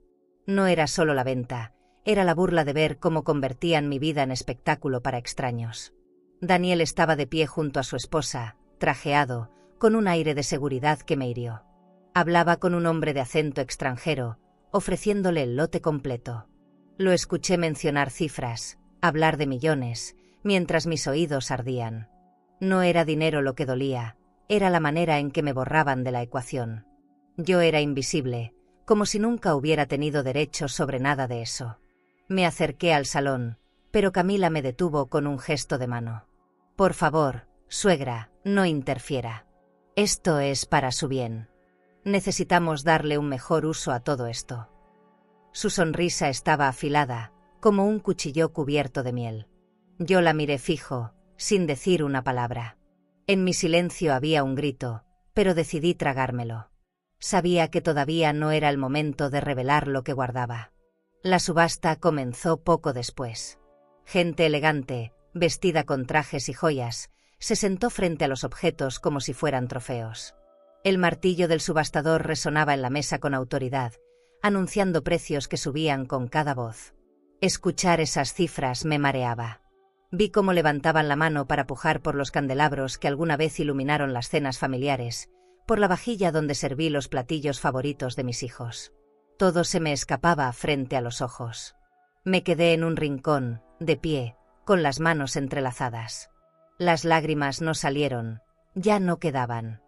No era solo la venta, era la burla de ver cómo convertían mi vida en espectáculo para extraños. Daniel estaba de pie junto a su esposa, trajeado, con un aire de seguridad que me hirió. Hablaba con un hombre de acento extranjero, ofreciéndole el lote completo. Lo escuché mencionar cifras, hablar de millones, mientras mis oídos ardían. No era dinero lo que dolía, era la manera en que me borraban de la ecuación. Yo era invisible, como si nunca hubiera tenido derecho sobre nada de eso. Me acerqué al salón, pero Camila me detuvo con un gesto de mano. Por favor, suegra, no interfiera. Esto es para su bien. Necesitamos darle un mejor uso a todo esto. Su sonrisa estaba afilada, como un cuchillo cubierto de miel. Yo la miré fijo, sin decir una palabra. En mi silencio había un grito, pero decidí tragármelo. Sabía que todavía no era el momento de revelar lo que guardaba. La subasta comenzó poco después. Gente elegante, vestida con trajes y joyas, se sentó frente a los objetos como si fueran trofeos. El martillo del subastador resonaba en la mesa con autoridad, anunciando precios que subían con cada voz. Escuchar esas cifras me mareaba. Vi cómo levantaban la mano para pujar por los candelabros que alguna vez iluminaron las cenas familiares, por la vajilla donde serví los platillos favoritos de mis hijos. Todo se me escapaba frente a los ojos. Me quedé en un rincón, de pie, con las manos entrelazadas. Las lágrimas no salieron, ya no quedaban.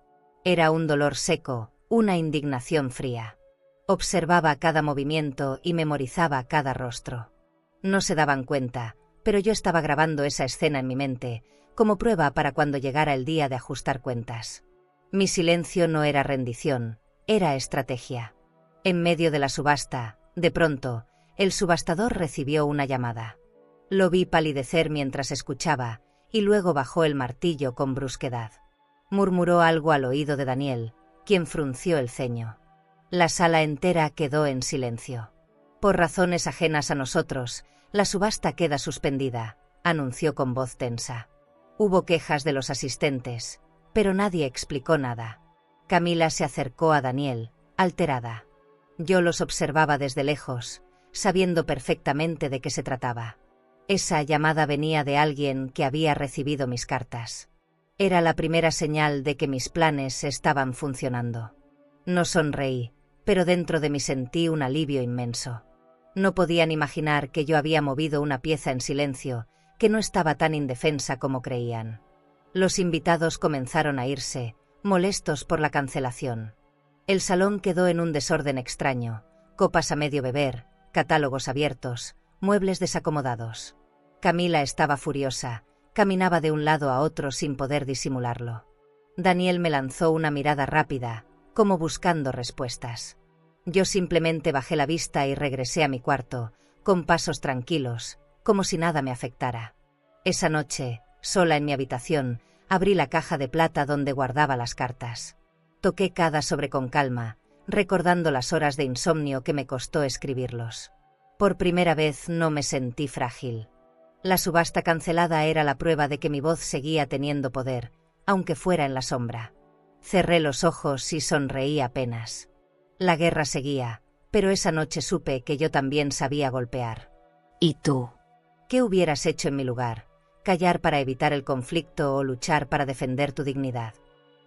Era un dolor seco, una indignación fría. Observaba cada movimiento y memorizaba cada rostro. No se daban cuenta, pero yo estaba grabando esa escena en mi mente, como prueba para cuando llegara el día de ajustar cuentas. Mi silencio no era rendición, era estrategia. En medio de la subasta, de pronto, el subastador recibió una llamada. Lo vi palidecer mientras escuchaba, y luego bajó el martillo con brusquedad. Murmuró algo al oído de Daniel, quien frunció el ceño. La sala entera quedó en silencio. Por razones ajenas a nosotros, la subasta queda suspendida, anunció con voz tensa. Hubo quejas de los asistentes, pero nadie explicó nada. Camila se acercó a Daniel, alterada. Yo los observaba desde lejos, sabiendo perfectamente de qué se trataba. Esa llamada venía de alguien que había recibido mis cartas. Era la primera señal de que mis planes estaban funcionando. No sonreí, pero dentro de mí sentí un alivio inmenso. No podían imaginar que yo había movido una pieza en silencio, que no estaba tan indefensa como creían. Los invitados comenzaron a irse, molestos por la cancelación. El salón quedó en un desorden extraño, copas a medio beber, catálogos abiertos, muebles desacomodados. Camila estaba furiosa, caminaba de un lado a otro sin poder disimularlo. Daniel me lanzó una mirada rápida, como buscando respuestas. Yo simplemente bajé la vista y regresé a mi cuarto, con pasos tranquilos, como si nada me afectara. Esa noche, sola en mi habitación, abrí la caja de plata donde guardaba las cartas. Toqué cada sobre con calma, recordando las horas de insomnio que me costó escribirlos. Por primera vez no me sentí frágil. La subasta cancelada era la prueba de que mi voz seguía teniendo poder, aunque fuera en la sombra. Cerré los ojos y sonreí apenas. La guerra seguía, pero esa noche supe que yo también sabía golpear. ¿Y tú? ¿Qué hubieras hecho en mi lugar? ¿Callar para evitar el conflicto o luchar para defender tu dignidad?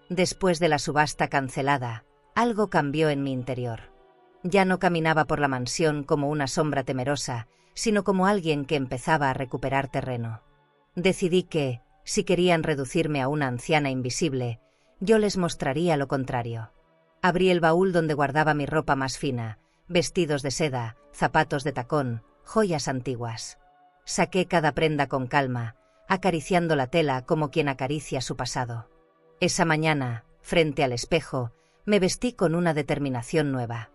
Después de la subasta cancelada, algo cambió en mi interior. Ya no caminaba por la mansión como una sombra temerosa, sino como alguien que empezaba a recuperar terreno. Decidí que, si querían reducirme a una anciana invisible, yo les mostraría lo contrario. Abrí el baúl donde guardaba mi ropa más fina, vestidos de seda, zapatos de tacón, joyas antiguas. Saqué cada prenda con calma, acariciando la tela como quien acaricia su pasado. Esa mañana, frente al espejo, me vestí con una determinación nueva.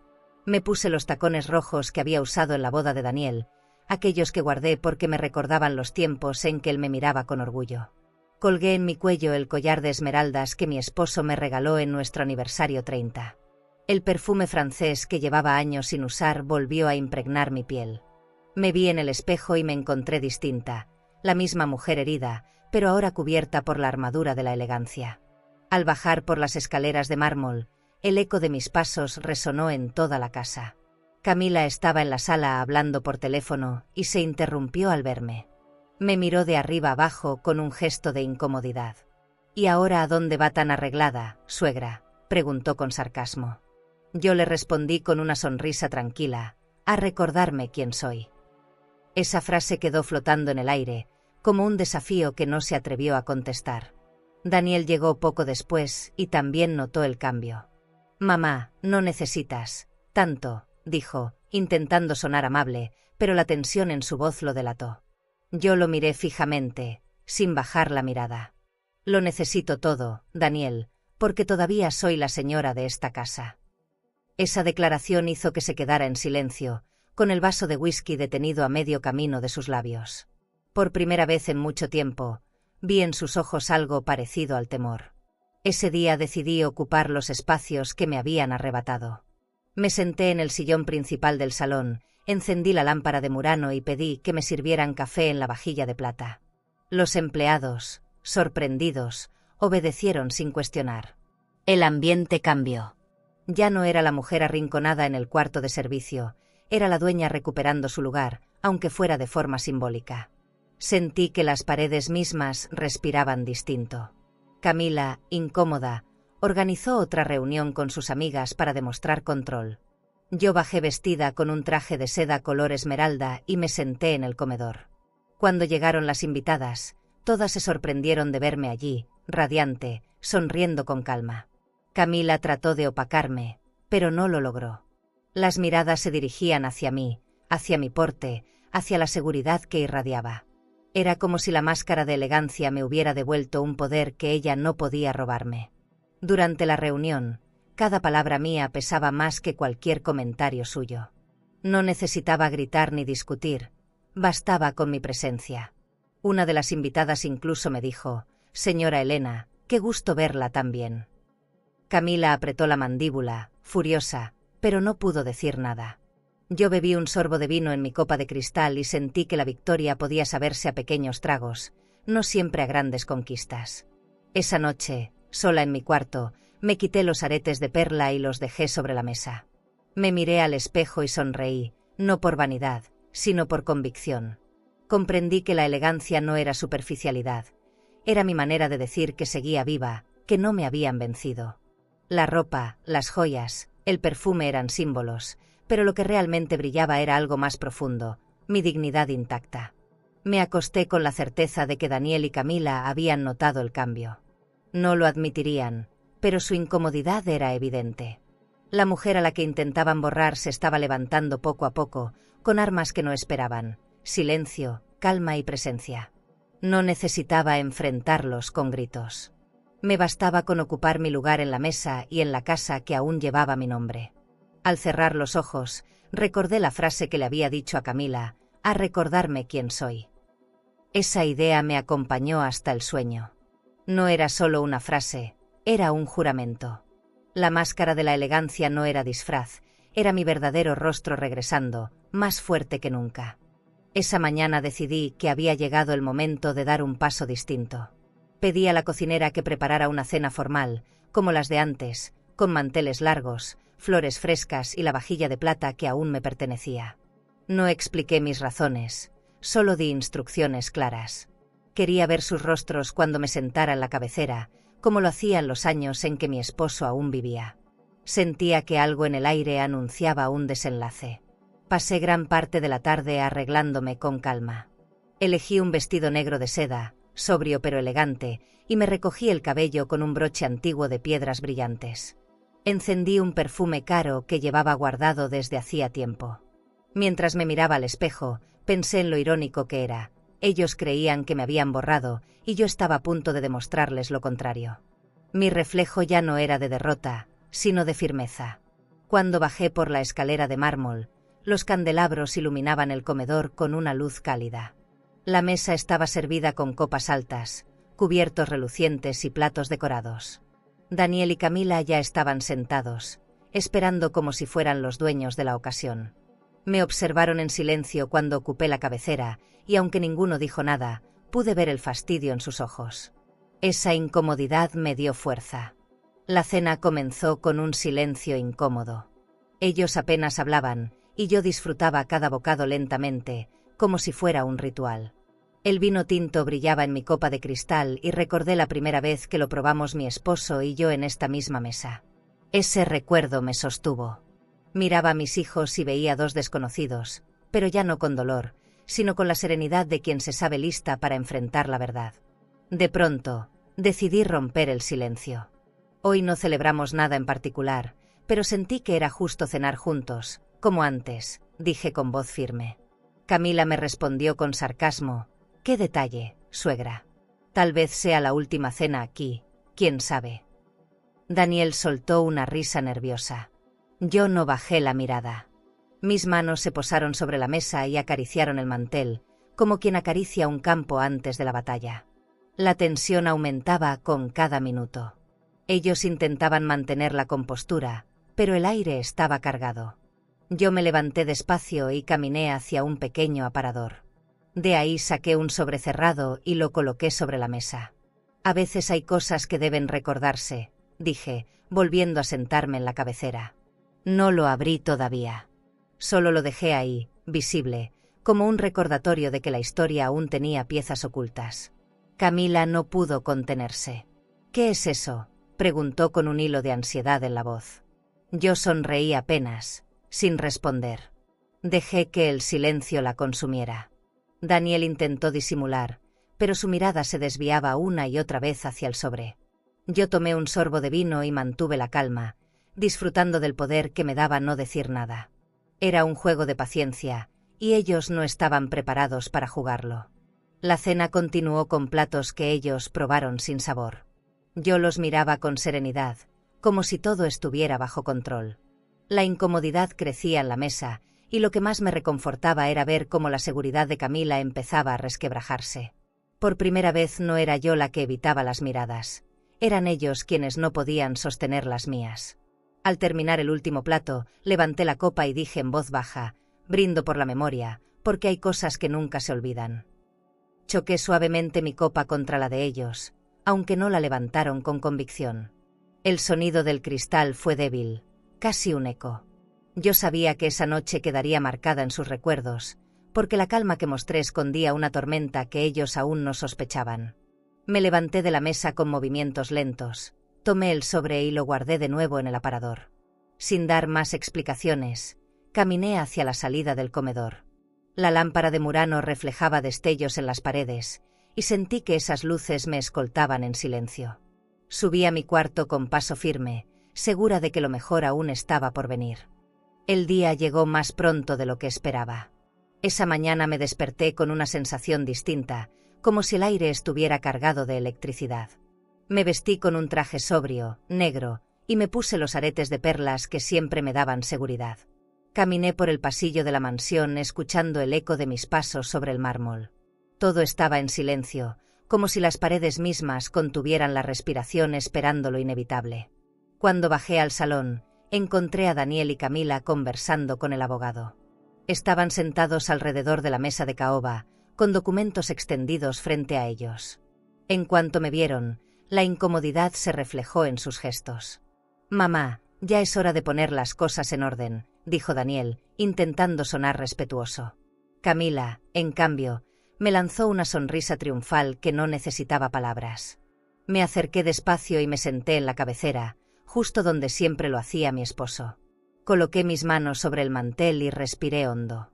Me puse los tacones rojos que había usado en la boda de Daniel, aquellos que guardé porque me recordaban los tiempos en que él me miraba con orgullo. Colgué en mi cuello el collar de esmeraldas que mi esposo me regaló en nuestro aniversario 30. El perfume francés que llevaba años sin usar volvió a impregnar mi piel. Me vi en el espejo y me encontré distinta, la misma mujer herida, pero ahora cubierta por la armadura de la elegancia. Al bajar por las escaleras de mármol, el eco de mis pasos resonó en toda la casa. Camila estaba en la sala hablando por teléfono y se interrumpió al verme. Me miró de arriba abajo con un gesto de incomodidad. ¿Y ahora a dónde va tan arreglada, suegra?, preguntó con sarcasmo. Yo le respondí con una sonrisa tranquila, a recordarme quién soy. Esa frase quedó flotando en el aire, como un desafío que no se atrevió a contestar. Daniel llegó poco después y también notó el cambio. «Mamá, no necesitas tanto», dijo, intentando sonar amable, pero la tensión en su voz lo delató. Yo lo miré fijamente, sin bajar la mirada. «Lo necesito todo, Daniel, porque todavía soy la señora de esta casa». Esa declaración hizo que se quedara en silencio, con el vaso de whisky detenido a medio camino de sus labios. Por primera vez en mucho tiempo, vi en sus ojos algo parecido al temor. Ese día decidí ocupar los espacios que me habían arrebatado. Me senté en el sillón principal del salón, encendí la lámpara de Murano y pedí que me sirvieran café en la vajilla de plata. Los empleados, sorprendidos, obedecieron sin cuestionar. El ambiente cambió. Ya no era la mujer arrinconada en el cuarto de servicio, era la dueña recuperando su lugar, aunque fuera de forma simbólica. Sentí que las paredes mismas respiraban distinto. Camila, incómoda, organizó otra reunión con sus amigas para demostrar control. Yo bajé vestida con un traje de seda color esmeralda y me senté en el comedor. Cuando llegaron las invitadas, todas se sorprendieron de verme allí, radiante, sonriendo con calma. Camila trató de opacarme, pero no lo logró. Las miradas se dirigían hacia mí, hacia mi porte, hacia la seguridad que irradiaba. Era como si la máscara de elegancia me hubiera devuelto un poder que ella no podía robarme. Durante la reunión, cada palabra mía pesaba más que cualquier comentario suyo. No necesitaba gritar ni discutir, bastaba con mi presencia. Una de las invitadas incluso me dijo: «Señora Elena, qué gusto verla tan bien». Camila apretó la mandíbula, furiosa, pero no pudo decir nada. Yo bebí un sorbo de vino en mi copa de cristal y sentí que la victoria podía saberse a pequeños tragos, no siempre a grandes conquistas. Esa noche, sola en mi cuarto, me quité los aretes de perla y los dejé sobre la mesa. Me miré al espejo y sonreí, no por vanidad, sino por convicción. Comprendí que la elegancia no era superficialidad, era mi manera de decir que seguía viva, que no me habían vencido. La ropa, las joyas, el perfume eran símbolos, pero lo que realmente brillaba era algo más profundo, mi dignidad intacta. Me acosté con la certeza de que Daniel y Camila habían notado el cambio. No lo admitirían, pero su incomodidad era evidente. La mujer a la que intentaban borrar se estaba levantando poco a poco, con armas que no esperaban: silencio, calma y presencia. No necesitaba enfrentarlos con gritos. Me bastaba con ocupar mi lugar en la mesa y en la casa que aún llevaba mi nombre. Al cerrar los ojos, recordé la frase que le había dicho a Camila: «a recordarme quién soy». Esa idea me acompañó hasta el sueño. No era solo una frase, era un juramento. La máscara de la elegancia no era disfraz, era mi verdadero rostro regresando, más fuerte que nunca. Esa mañana decidí que había llegado el momento de dar un paso distinto. Pedí a la cocinera que preparara una cena formal, como las de antes, con manteles largos, flores frescas y la vajilla de plata que aún me pertenecía. No expliqué mis razones, solo di instrucciones claras. Quería ver sus rostros cuando me sentara en la cabecera, como lo hacía en los años en que mi esposo aún vivía. Sentía que algo en el aire anunciaba un desenlace. Pasé gran parte de la tarde arreglándome con calma. Elegí un vestido negro de seda, sobrio pero elegante, y me recogí el cabello con un broche antiguo de piedras brillantes. Encendí un perfume caro que llevaba guardado desde hacía tiempo. Mientras me miraba al espejo, pensé en lo irónico que era. Ellos creían que me habían borrado, y yo estaba a punto de demostrarles lo contrario. Mi reflejo ya no era de derrota, sino de firmeza. Cuando bajé por la escalera de mármol, los candelabros iluminaban el comedor con una luz cálida. La mesa estaba servida con copas altas, cubiertos relucientes y platos decorados. Daniel y Camila ya estaban sentados, esperando como si fueran los dueños de la ocasión. Me observaron en silencio cuando ocupé la cabecera, y aunque ninguno dijo nada, pude ver el fastidio en sus ojos. Esa incomodidad me dio fuerza. La cena comenzó con un silencio incómodo. Ellos apenas hablaban, y yo disfrutaba cada bocado lentamente, como si fuera un ritual. El vino tinto brillaba en mi copa de cristal y recordé la primera vez que lo probamos mi esposo y yo en esta misma mesa. Ese recuerdo me sostuvo. Miraba a mis hijos y veía dos desconocidos, pero ya no con dolor, sino con la serenidad de quien se sabe lista para enfrentar la verdad. De pronto, decidí romper el silencio. Hoy no celebramos nada en particular, pero sentí que era justo cenar juntos, como antes, dije con voz firme. Camila me respondió con sarcasmo: «¿Qué detalle, suegra? Tal vez sea la última cena aquí, quién sabe». Daniel soltó una risa nerviosa. Yo no bajé la mirada. Mis manos se posaron sobre la mesa y acariciaron el mantel, como quien acaricia un campo antes de la batalla. La tensión aumentaba con cada minuto. Ellos intentaban mantener la compostura, pero el aire estaba cargado. Yo me levanté despacio y caminé hacia un pequeño aparador. De ahí saqué un sobre cerrado y lo coloqué sobre la mesa. A veces hay cosas que deben recordarse, dije, volviendo a sentarme en la cabecera. No lo abrí todavía. Solo lo dejé ahí, visible, como un recordatorio de que la historia aún tenía piezas ocultas. Camila no pudo contenerse. «¿Qué es eso?», preguntó con un hilo de ansiedad en la voz. Yo sonreí apenas, sin responder. Dejé que el silencio la consumiera. Daniel intentó disimular, pero su mirada se desviaba una y otra vez hacia el sobre. Yo tomé un sorbo de vino y mantuve la calma, disfrutando del poder que me daba no decir nada. Era un juego de paciencia, y ellos no estaban preparados para jugarlo. La cena continuó con platos que ellos probaron sin sabor. Yo los miraba con serenidad, como si todo estuviera bajo control. La incomodidad crecía en la mesa, y lo que más me reconfortaba era ver cómo la seguridad de Camila empezaba a resquebrajarse. Por primera vez no era yo la que evitaba las miradas. Eran ellos quienes no podían sostener las mías. Al terminar el último plato, levanté la copa y dije en voz baja: brindo por la memoria, porque hay cosas que nunca se olvidan. Choqué suavemente mi copa contra la de ellos, aunque no la levantaron con convicción. El sonido del cristal fue débil, casi un eco. Yo sabía que esa noche quedaría marcada en sus recuerdos, porque la calma que mostré escondía una tormenta que ellos aún no sospechaban. Me levanté de la mesa con movimientos lentos, tomé el sobre y lo guardé de nuevo en el aparador. Sin dar más explicaciones, caminé hacia la salida del comedor. La lámpara de Murano reflejaba destellos en las paredes, y sentí que esas luces me escoltaban en silencio. Subí a mi cuarto con paso firme, segura de que lo mejor aún estaba por venir. El día llegó más pronto de lo que esperaba. Esa mañana me desperté con una sensación distinta, como si el aire estuviera cargado de electricidad. Me vestí con un traje sobrio, negro, y me puse los aretes de perlas que siempre me daban seguridad. Caminé por el pasillo de la mansión escuchando el eco de mis pasos sobre el mármol. Todo estaba en silencio, como si las paredes mismas contuvieran la respiración esperando lo inevitable. Cuando bajé al salón, encontré a Daniel y Camila conversando con el abogado. Estaban sentados alrededor de la mesa de caoba, con documentos extendidos frente a ellos. En cuanto me vieron, la incomodidad se reflejó en sus gestos. «Mamá, ya es hora de poner las cosas en orden», dijo Daniel, intentando sonar respetuoso. Camila, en cambio, me lanzó una sonrisa triunfal que no necesitaba palabras. Me acerqué despacio y me senté en la cabecera, justo donde siempre lo hacía mi esposo. Coloqué mis manos sobre el mantel y respiré hondo.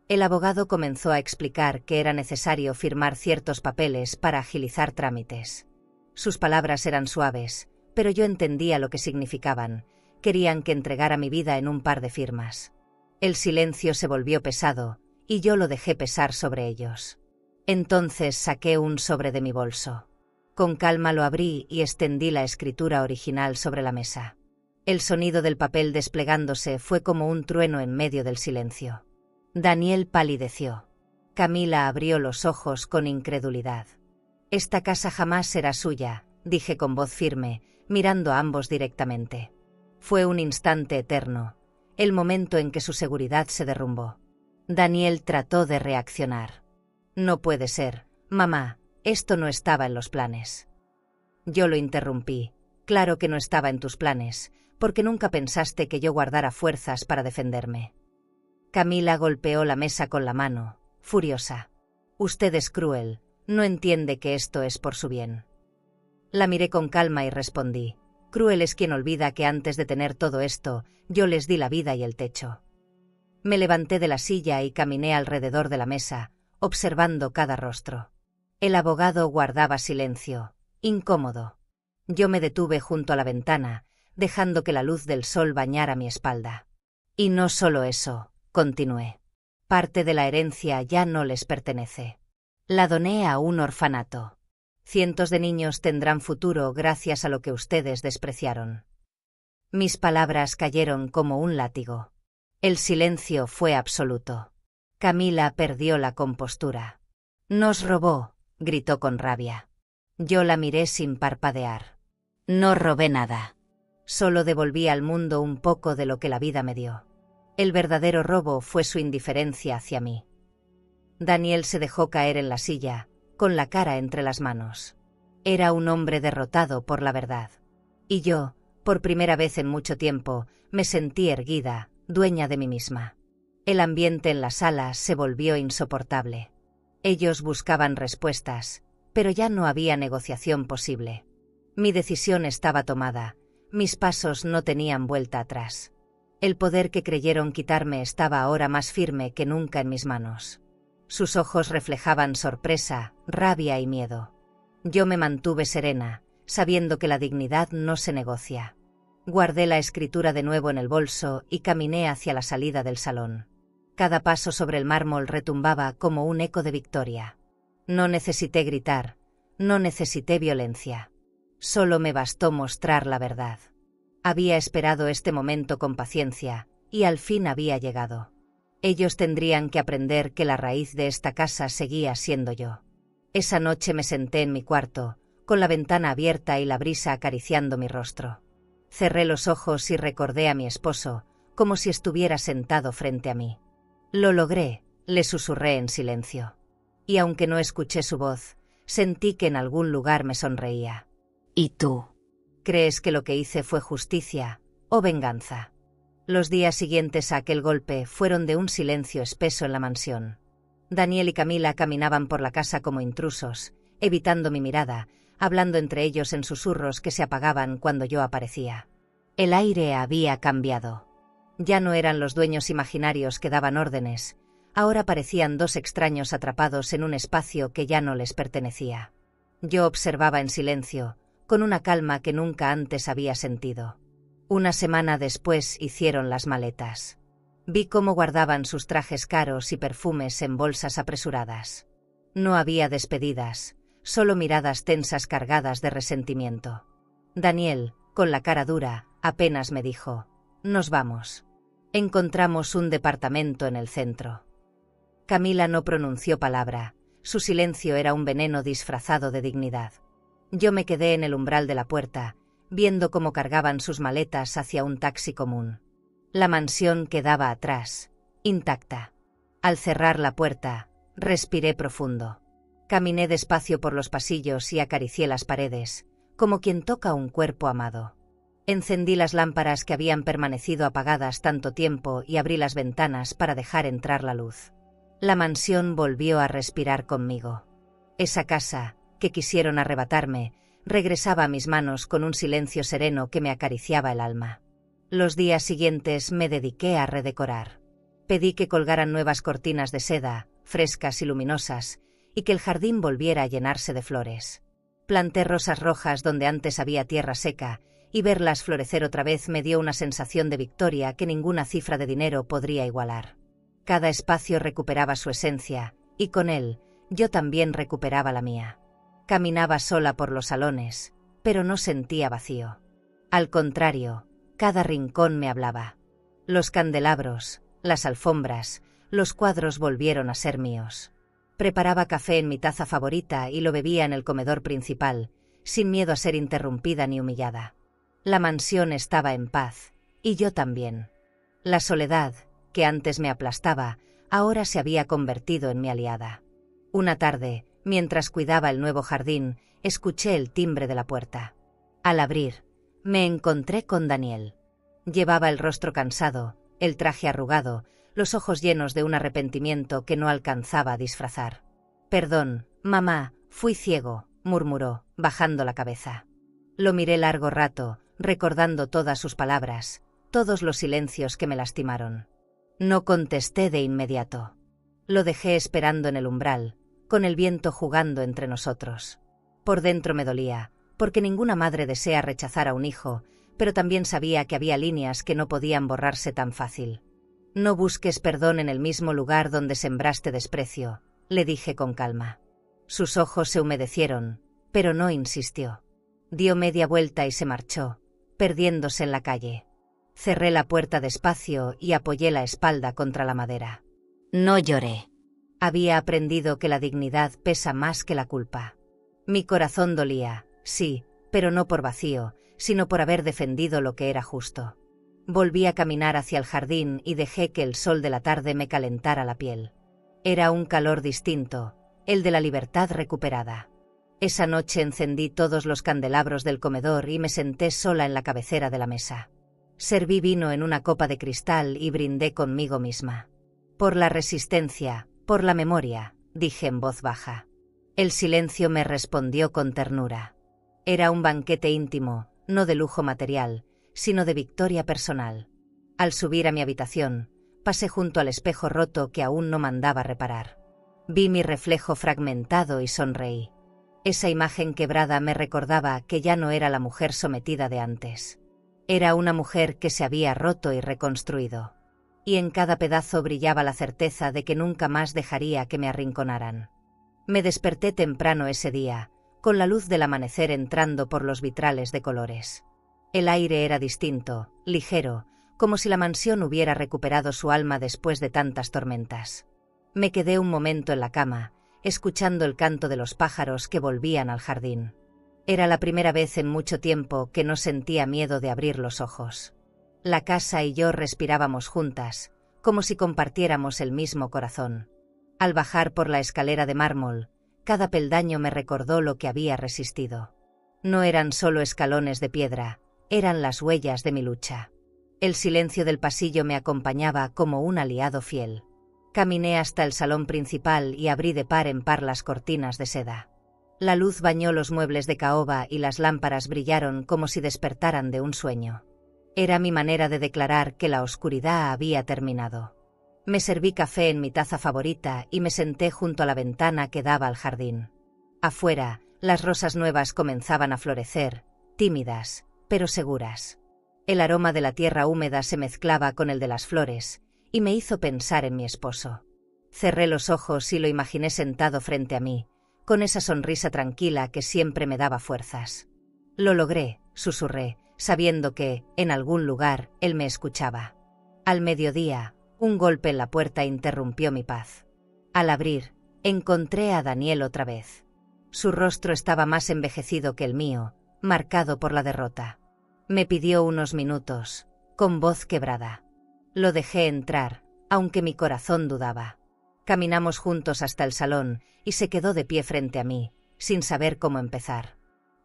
El abogado comenzó a explicar que era necesario firmar ciertos papeles para agilizar trámites. Sus palabras eran suaves, pero yo entendía lo que significaban. Querían que entregara mi vida en un par de firmas. El silencio se volvió pesado, y yo lo dejé pesar sobre ellos. Entonces saqué un sobre de mi bolso. Con calma lo abrí y extendí la escritura original sobre la mesa. El sonido del papel desplegándose fue como un trueno en medio del silencio. Daniel palideció. Camila abrió los ojos con incredulidad. «Esta casa jamás será suya», dije con voz firme, mirando a ambos directamente. Fue un instante eterno, el momento en que su seguridad se derrumbó. Daniel trató de reaccionar. «No puede ser, mamá, esto no estaba en los planes». Yo lo interrumpí. «Claro que no estaba en tus planes, porque nunca pensaste que yo guardara fuerzas para defenderme». Camila golpeó la mesa con la mano, furiosa. «Usted es cruel, no entiende que esto es por su bien». La miré con calma y respondí: «Cruel es quien olvida que antes de tener todo esto, yo les di la vida y el techo». Me levanté de la silla y caminé alrededor de la mesa, observando cada rostro. El abogado guardaba silencio, incómodo. Yo me detuve junto a la ventana, dejando que la luz del sol bañara mi espalda. «Y no solo eso», continué. «Parte de la herencia ya no les pertenece. La doné a un orfanato. Cientos de niños tendrán futuro gracias a lo que ustedes despreciaron». Mis palabras cayeron como un látigo. El silencio fue absoluto. Camila perdió la compostura. «Nos robó», gritó con rabia. Yo la miré sin parpadear. «No robé nada. Solo devolví al mundo un poco de lo que la vida me dio. El verdadero robo fue su indiferencia hacia mí». Daniel se dejó caer en la silla, con la cara entre las manos. Era un hombre derrotado por la verdad. Y yo, por primera vez en mucho tiempo, me sentí erguida, dueña de mí misma. El ambiente en la sala se volvió insoportable. Ellos buscaban respuestas, pero ya no había negociación posible. Mi decisión estaba tomada, mis pasos no tenían vuelta atrás. El poder que creyeron quitarme estaba ahora más firme que nunca en mis manos. Sus ojos reflejaban sorpresa, rabia y miedo. Yo me mantuve serena, sabiendo que la dignidad no se negocia. Guardé la escritura de nuevo en el bolso y caminé hacia la salida del salón. Cada paso sobre el mármol retumbaba como un eco de victoria. No necesité gritar, no necesité violencia. Solo me bastó mostrar la verdad. Había esperado este momento con paciencia, y al fin había llegado. Ellos tendrían que aprender que la raíz de esta casa seguía siendo yo. Esa noche me senté en mi cuarto, con la ventana abierta y la brisa acariciando mi rostro. Cerré los ojos y recordé a mi esposo, como si estuviera sentado frente a mí. Lo logré, le susurré en silencio. Y aunque no escuché su voz, sentí que en algún lugar me sonreía. ¿Y tú? ¿Crees que lo que hice fue justicia o venganza? Los días siguientes a aquel golpe fueron de un silencio espeso en la mansión. Daniel y Camila caminaban por la casa como intrusos, evitando mi mirada, hablando entre ellos en susurros que se apagaban cuando yo aparecía. El aire había cambiado. Ya no eran los dueños imaginarios que daban órdenes, ahora parecían dos extraños atrapados en un espacio que ya no les pertenecía. Yo observaba en silencio, con una calma que nunca antes había sentido. Una semana después hicieron las maletas. Vi cómo guardaban sus trajes caros y perfumes en bolsas apresuradas. No había despedidas, solo miradas tensas cargadas de resentimiento. Daniel, con la cara dura, apenas me dijo: «Nos vamos». Encontramos un departamento en el centro. Camila no pronunció palabra, su silencio era un veneno disfrazado de dignidad. Yo me quedé en el umbral de la puerta, viendo cómo cargaban sus maletas hacia un taxi común. La mansión quedaba atrás, intacta. Al cerrar la puerta, respiré profundo. Caminé despacio por los pasillos y acaricié las paredes, como quien toca un cuerpo amado. Encendí las lámparas que habían permanecido apagadas tanto tiempo y abrí las ventanas para dejar entrar la luz. La mansión volvió a respirar conmigo. Esa casa, que quisieron arrebatarme, regresaba a mis manos con un silencio sereno que me acariciaba el alma. Los días siguientes me dediqué a redecorar. Pedí que colgaran nuevas cortinas de seda, frescas y luminosas, y que el jardín volviera a llenarse de flores. Planté rosas rojas donde antes había tierra seca, y verlas florecer otra vez me dio una sensación de victoria que ninguna cifra de dinero podría igualar. Cada espacio recuperaba su esencia, y con él, yo también recuperaba la mía. Caminaba sola por los salones, pero no sentía vacío. Al contrario, cada rincón me hablaba. Los candelabros, las alfombras, los cuadros volvieron a ser míos. Preparaba café en mi taza favorita y lo bebía en el comedor principal, sin miedo a ser interrumpida ni humillada. La mansión estaba en paz, y yo también. La soledad, que antes me aplastaba, ahora se había convertido en mi aliada. Una tarde, mientras cuidaba el nuevo jardín, escuché el timbre de la puerta. Al abrir, me encontré con Daniel. Llevaba el rostro cansado, el traje arrugado, los ojos llenos de un arrepentimiento que no alcanzaba a disfrazar. «Perdón, mamá, fui ciego», murmuró, bajando la cabeza. Lo miré largo rato, recordando todas sus palabras, todos los silencios que me lastimaron. No contesté de inmediato. Lo dejé esperando en el umbral, con el viento jugando entre nosotros. Por dentro me dolía, porque ninguna madre desea rechazar a un hijo, pero también sabía que había líneas que no podían borrarse tan fácil. «No busques perdón en el mismo lugar donde sembraste desprecio», le dije con calma. Sus ojos se humedecieron, pero no insistió. Dio media vuelta y se marchó, perdiéndose en la calle. Cerré la puerta despacio y apoyé la espalda contra la madera. No lloré. Había aprendido que la dignidad pesa más que la culpa. Mi corazón dolía, sí, pero no por vacío, sino por haber defendido lo que era justo. Volví a caminar hacia el jardín y dejé que el sol de la tarde me calentara la piel. Era un calor distinto, el de la libertad recuperada. Esa noche encendí todos los candelabros del comedor y me senté sola en la cabecera de la mesa. Serví vino en una copa de cristal y brindé conmigo misma. Por la resistencia, por la memoria, dije en voz baja. El silencio me respondió con ternura. Era un banquete íntimo, no de lujo material, sino de victoria personal. Al subir a mi habitación, pasé junto al espejo roto que aún no mandaba reparar. Vi mi reflejo fragmentado y sonreí. Esa imagen quebrada me recordaba que ya no era la mujer sometida de antes. Era una mujer que se había roto y reconstruido. Y en cada pedazo brillaba la certeza de que nunca más dejaría que me arrinconaran. Me desperté temprano ese día, con la luz del amanecer entrando por los vitrales de colores. El aire era distinto, ligero, como si la mansión hubiera recuperado su alma después de tantas tormentas. Me quedé un momento en la cama, escuchando el canto de los pájaros que volvían al jardín. Era la primera vez en mucho tiempo que no sentía miedo de abrir los ojos. La casa y yo respirábamos juntas, como si compartiéramos el mismo corazón. Al bajar por la escalera de mármol, cada peldaño me recordó lo que había resistido. No eran solo escalones de piedra, eran las huellas de mi lucha. El silencio del pasillo me acompañaba como un aliado fiel. Caminé hasta el salón principal y abrí de par en par las cortinas de seda. La luz bañó los muebles de caoba y las lámparas brillaron como si despertaran de un sueño. Era mi manera de declarar que la oscuridad había terminado. Me serví café en mi taza favorita y me senté junto a la ventana que daba al jardín. Afuera, las rosas nuevas comenzaban a florecer, tímidas, pero seguras. El aroma de la tierra húmeda se mezclaba con el de las flores, y me hizo pensar en mi esposo. Cerré los ojos y lo imaginé sentado frente a mí, con esa sonrisa tranquila que siempre me daba fuerzas. Lo logré, susurré, sabiendo que, en algún lugar, él me escuchaba. Al mediodía, un golpe en la puerta interrumpió mi paz. Al abrir, encontré a Daniel otra vez. Su rostro estaba más envejecido que el mío, marcado por la derrota. Me pidió unos minutos, con voz quebrada. Lo dejé entrar, aunque mi corazón dudaba. Caminamos juntos hasta el salón, y se quedó de pie frente a mí, sin saber cómo empezar.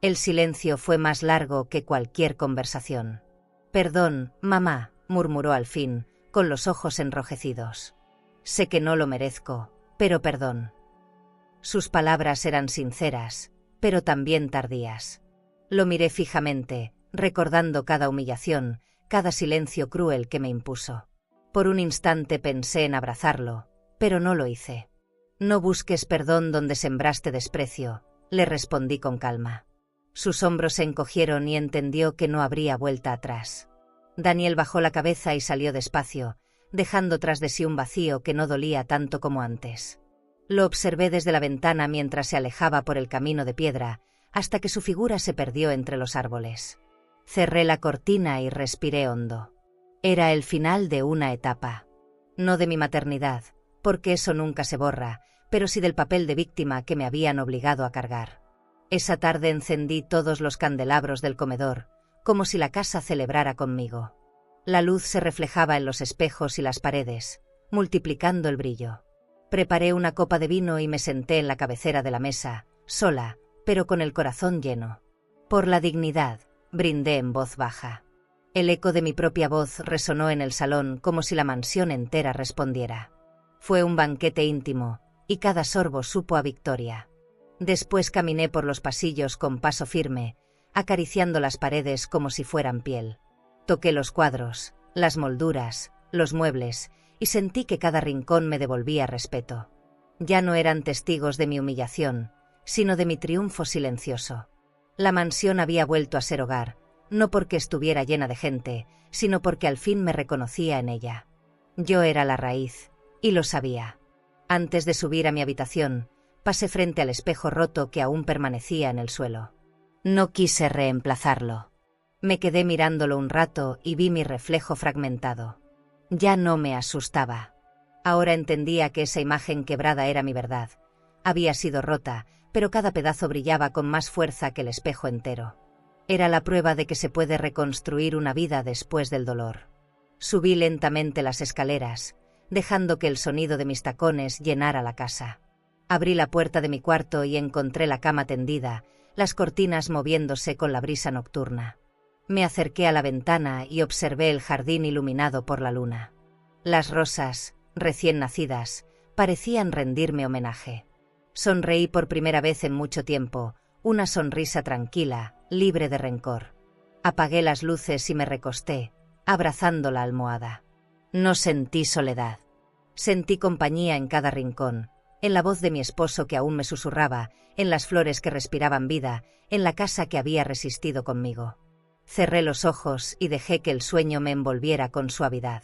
El silencio fue más largo que cualquier conversación. «Perdón, mamá», murmuró al fin, con los ojos enrojecidos. «Sé que no lo merezco, pero perdón». Sus palabras eran sinceras, pero también tardías. Lo miré fijamente, recordando cada humillación, cada silencio cruel que me impuso. Por un instante pensé en abrazarlo, pero no lo hice. «No busques perdón donde sembraste desprecio», le respondí con calma. Sus hombros se encogieron y entendió que no habría vuelta atrás. Daniel bajó la cabeza y salió despacio, dejando tras de sí un vacío que no dolía tanto como antes. Lo observé desde la ventana mientras se alejaba por el camino de piedra, hasta que su figura se perdió entre los árboles. Cerré la cortina y respiré hondo. Era el final de una etapa. No de mi maternidad, porque eso nunca se borra, pero sí del papel de víctima que me habían obligado a cargar. Esa tarde encendí todos los candelabros del comedor, como si la casa celebrara conmigo. La luz se reflejaba en los espejos y las paredes, multiplicando el brillo. Preparé una copa de vino y me senté en la cabecera de la mesa, sola, pero con el corazón lleno. Por la dignidad, brindé en voz baja. El eco de mi propia voz resonó en el salón como si la mansión entera respondiera. Fue un banquete íntimo, y cada sorbo supo a victoria. Después caminé por los pasillos con paso firme, acariciando las paredes como si fueran piel. Toqué los cuadros, las molduras, los muebles, y sentí que cada rincón me devolvía respeto. Ya no eran testigos de mi humillación, sino de mi triunfo silencioso. La mansión había vuelto a ser hogar, no porque estuviera llena de gente, sino porque al fin me reconocía en ella. Yo era la raíz, y lo sabía. Antes de subir a mi habitación, pasé frente al espejo roto que aún permanecía en el suelo. No quise reemplazarlo. Me quedé mirándolo un rato y vi mi reflejo fragmentado. Ya no me asustaba. Ahora entendía que esa imagen quebrada era mi verdad. Había sido rota, pero cada pedazo brillaba con más fuerza que el espejo entero. Era la prueba de que se puede reconstruir una vida después del dolor. Subí lentamente las escaleras, dejando que el sonido de mis tacones llenara la casa. Abrí la puerta de mi cuarto y encontré la cama tendida, las cortinas moviéndose con la brisa nocturna. Me acerqué a la ventana y observé el jardín iluminado por la luna. Las rosas, recién nacidas, parecían rendirme homenaje. Sonreí por primera vez en mucho tiempo, una sonrisa tranquila, libre de rencor. Apagué las luces y me recosté, abrazando la almohada. No sentí soledad. Sentí compañía en cada rincón, en la voz de mi esposo que aún me susurraba, en las flores que respiraban vida, en la casa que había resistido conmigo. Cerré los ojos y dejé que el sueño me envolviera con suavidad.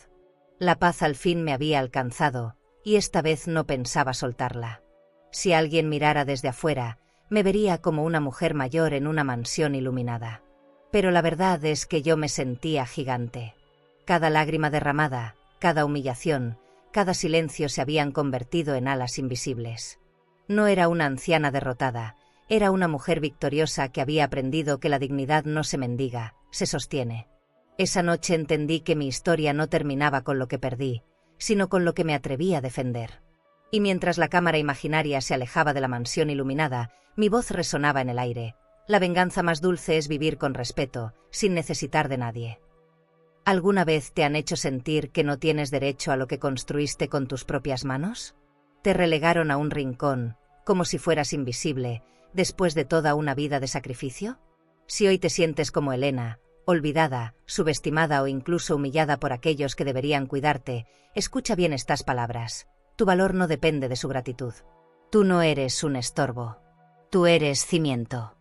La paz al fin me había alcanzado, y esta vez no pensaba soltarla. Si alguien mirara desde afuera, me vería como una mujer mayor en una mansión iluminada. Pero la verdad es que yo me sentía gigante. Cada lágrima derramada, cada humillación, cada silencio se habían convertido en alas invisibles. No era una anciana derrotada, era una mujer victoriosa que había aprendido que la dignidad no se mendiga, se sostiene. Esa noche entendí que mi historia no terminaba con lo que perdí, sino con lo que me atreví a defender. Y mientras la cámara imaginaria se alejaba de la mansión iluminada, mi voz resonaba en el aire. La venganza más dulce es vivir con respeto, sin necesitar de nadie. ¿Alguna vez te han hecho sentir que no tienes derecho a lo que construiste con tus propias manos? ¿Te relegaron a un rincón, como si fueras invisible, después de toda una vida de sacrificio? Si hoy te sientes como Elena, olvidada, subestimada o incluso humillada por aquellos que deberían cuidarte, escucha bien estas palabras. Tu valor no depende de su gratitud. Tú no eres un estorbo. Tú eres cimiento.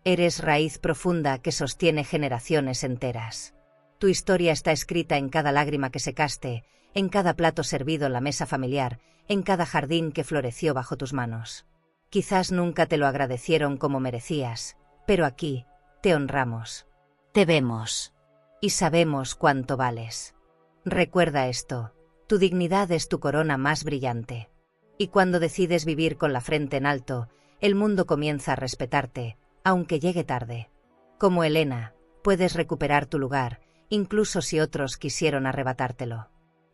Eres raíz profunda que sostiene generaciones enteras. Tu historia está escrita en cada lágrima que secaste, en cada plato servido en la mesa familiar, en cada jardín que floreció bajo tus manos. Quizás nunca te lo agradecieron como merecías, pero aquí te honramos. Te vemos. Y sabemos cuánto vales. Recuerda esto, tu dignidad es tu corona más brillante. Y cuando decides vivir con la frente en alto, el mundo comienza a respetarte, aunque llegue tarde. Como Elena, puedes recuperar tu lugar, incluso si otros quisieron arrebatártelo.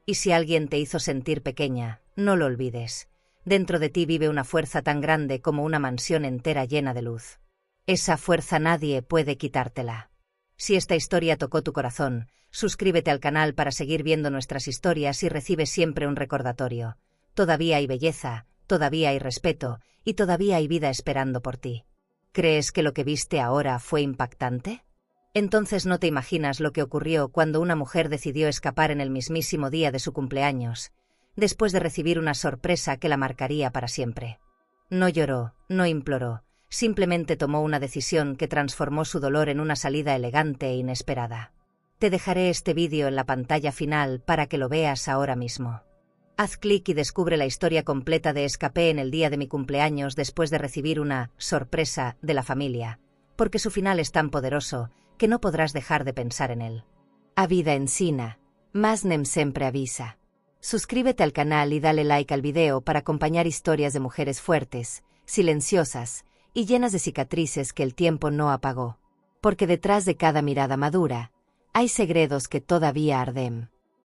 Y si alguien te hizo sentir pequeña, no lo olvides. Dentro de ti vive una fuerza tan grande como una mansión entera llena de luz. Esa fuerza nadie puede quitártela. Si esta historia tocó tu corazón, suscríbete al canal para seguir viendo nuestras historias y recibe siempre un recordatorio. Todavía hay belleza, todavía hay respeto, y todavía hay vida esperando por ti. ¿Crees que lo que viste ahora fue impactante? Entonces no te imaginas lo que ocurrió cuando una mujer decidió escapar en el mismísimo día de su cumpleaños, después de recibir una sorpresa que la marcaría para siempre. No lloró, no imploró, simplemente tomó una decisión que transformó su dolor en una salida elegante e inesperada. Te dejaré este vídeo en la pantalla final para que lo veas ahora mismo. Haz clic y descubre la historia completa de Escapé en el día de mi cumpleaños después de recibir una sorpresa de la familia, porque su final es tan poderoso que no podrás dejar de pensar en él. A vida ensina, mas nem sempre avisa. Suscríbete al canal y dale like al video para acompañar historias de mujeres fuertes, silenciosas y llenas de cicatrices que el tiempo no apagó. Porque detrás de cada mirada madura, hay segredos que todavía arden.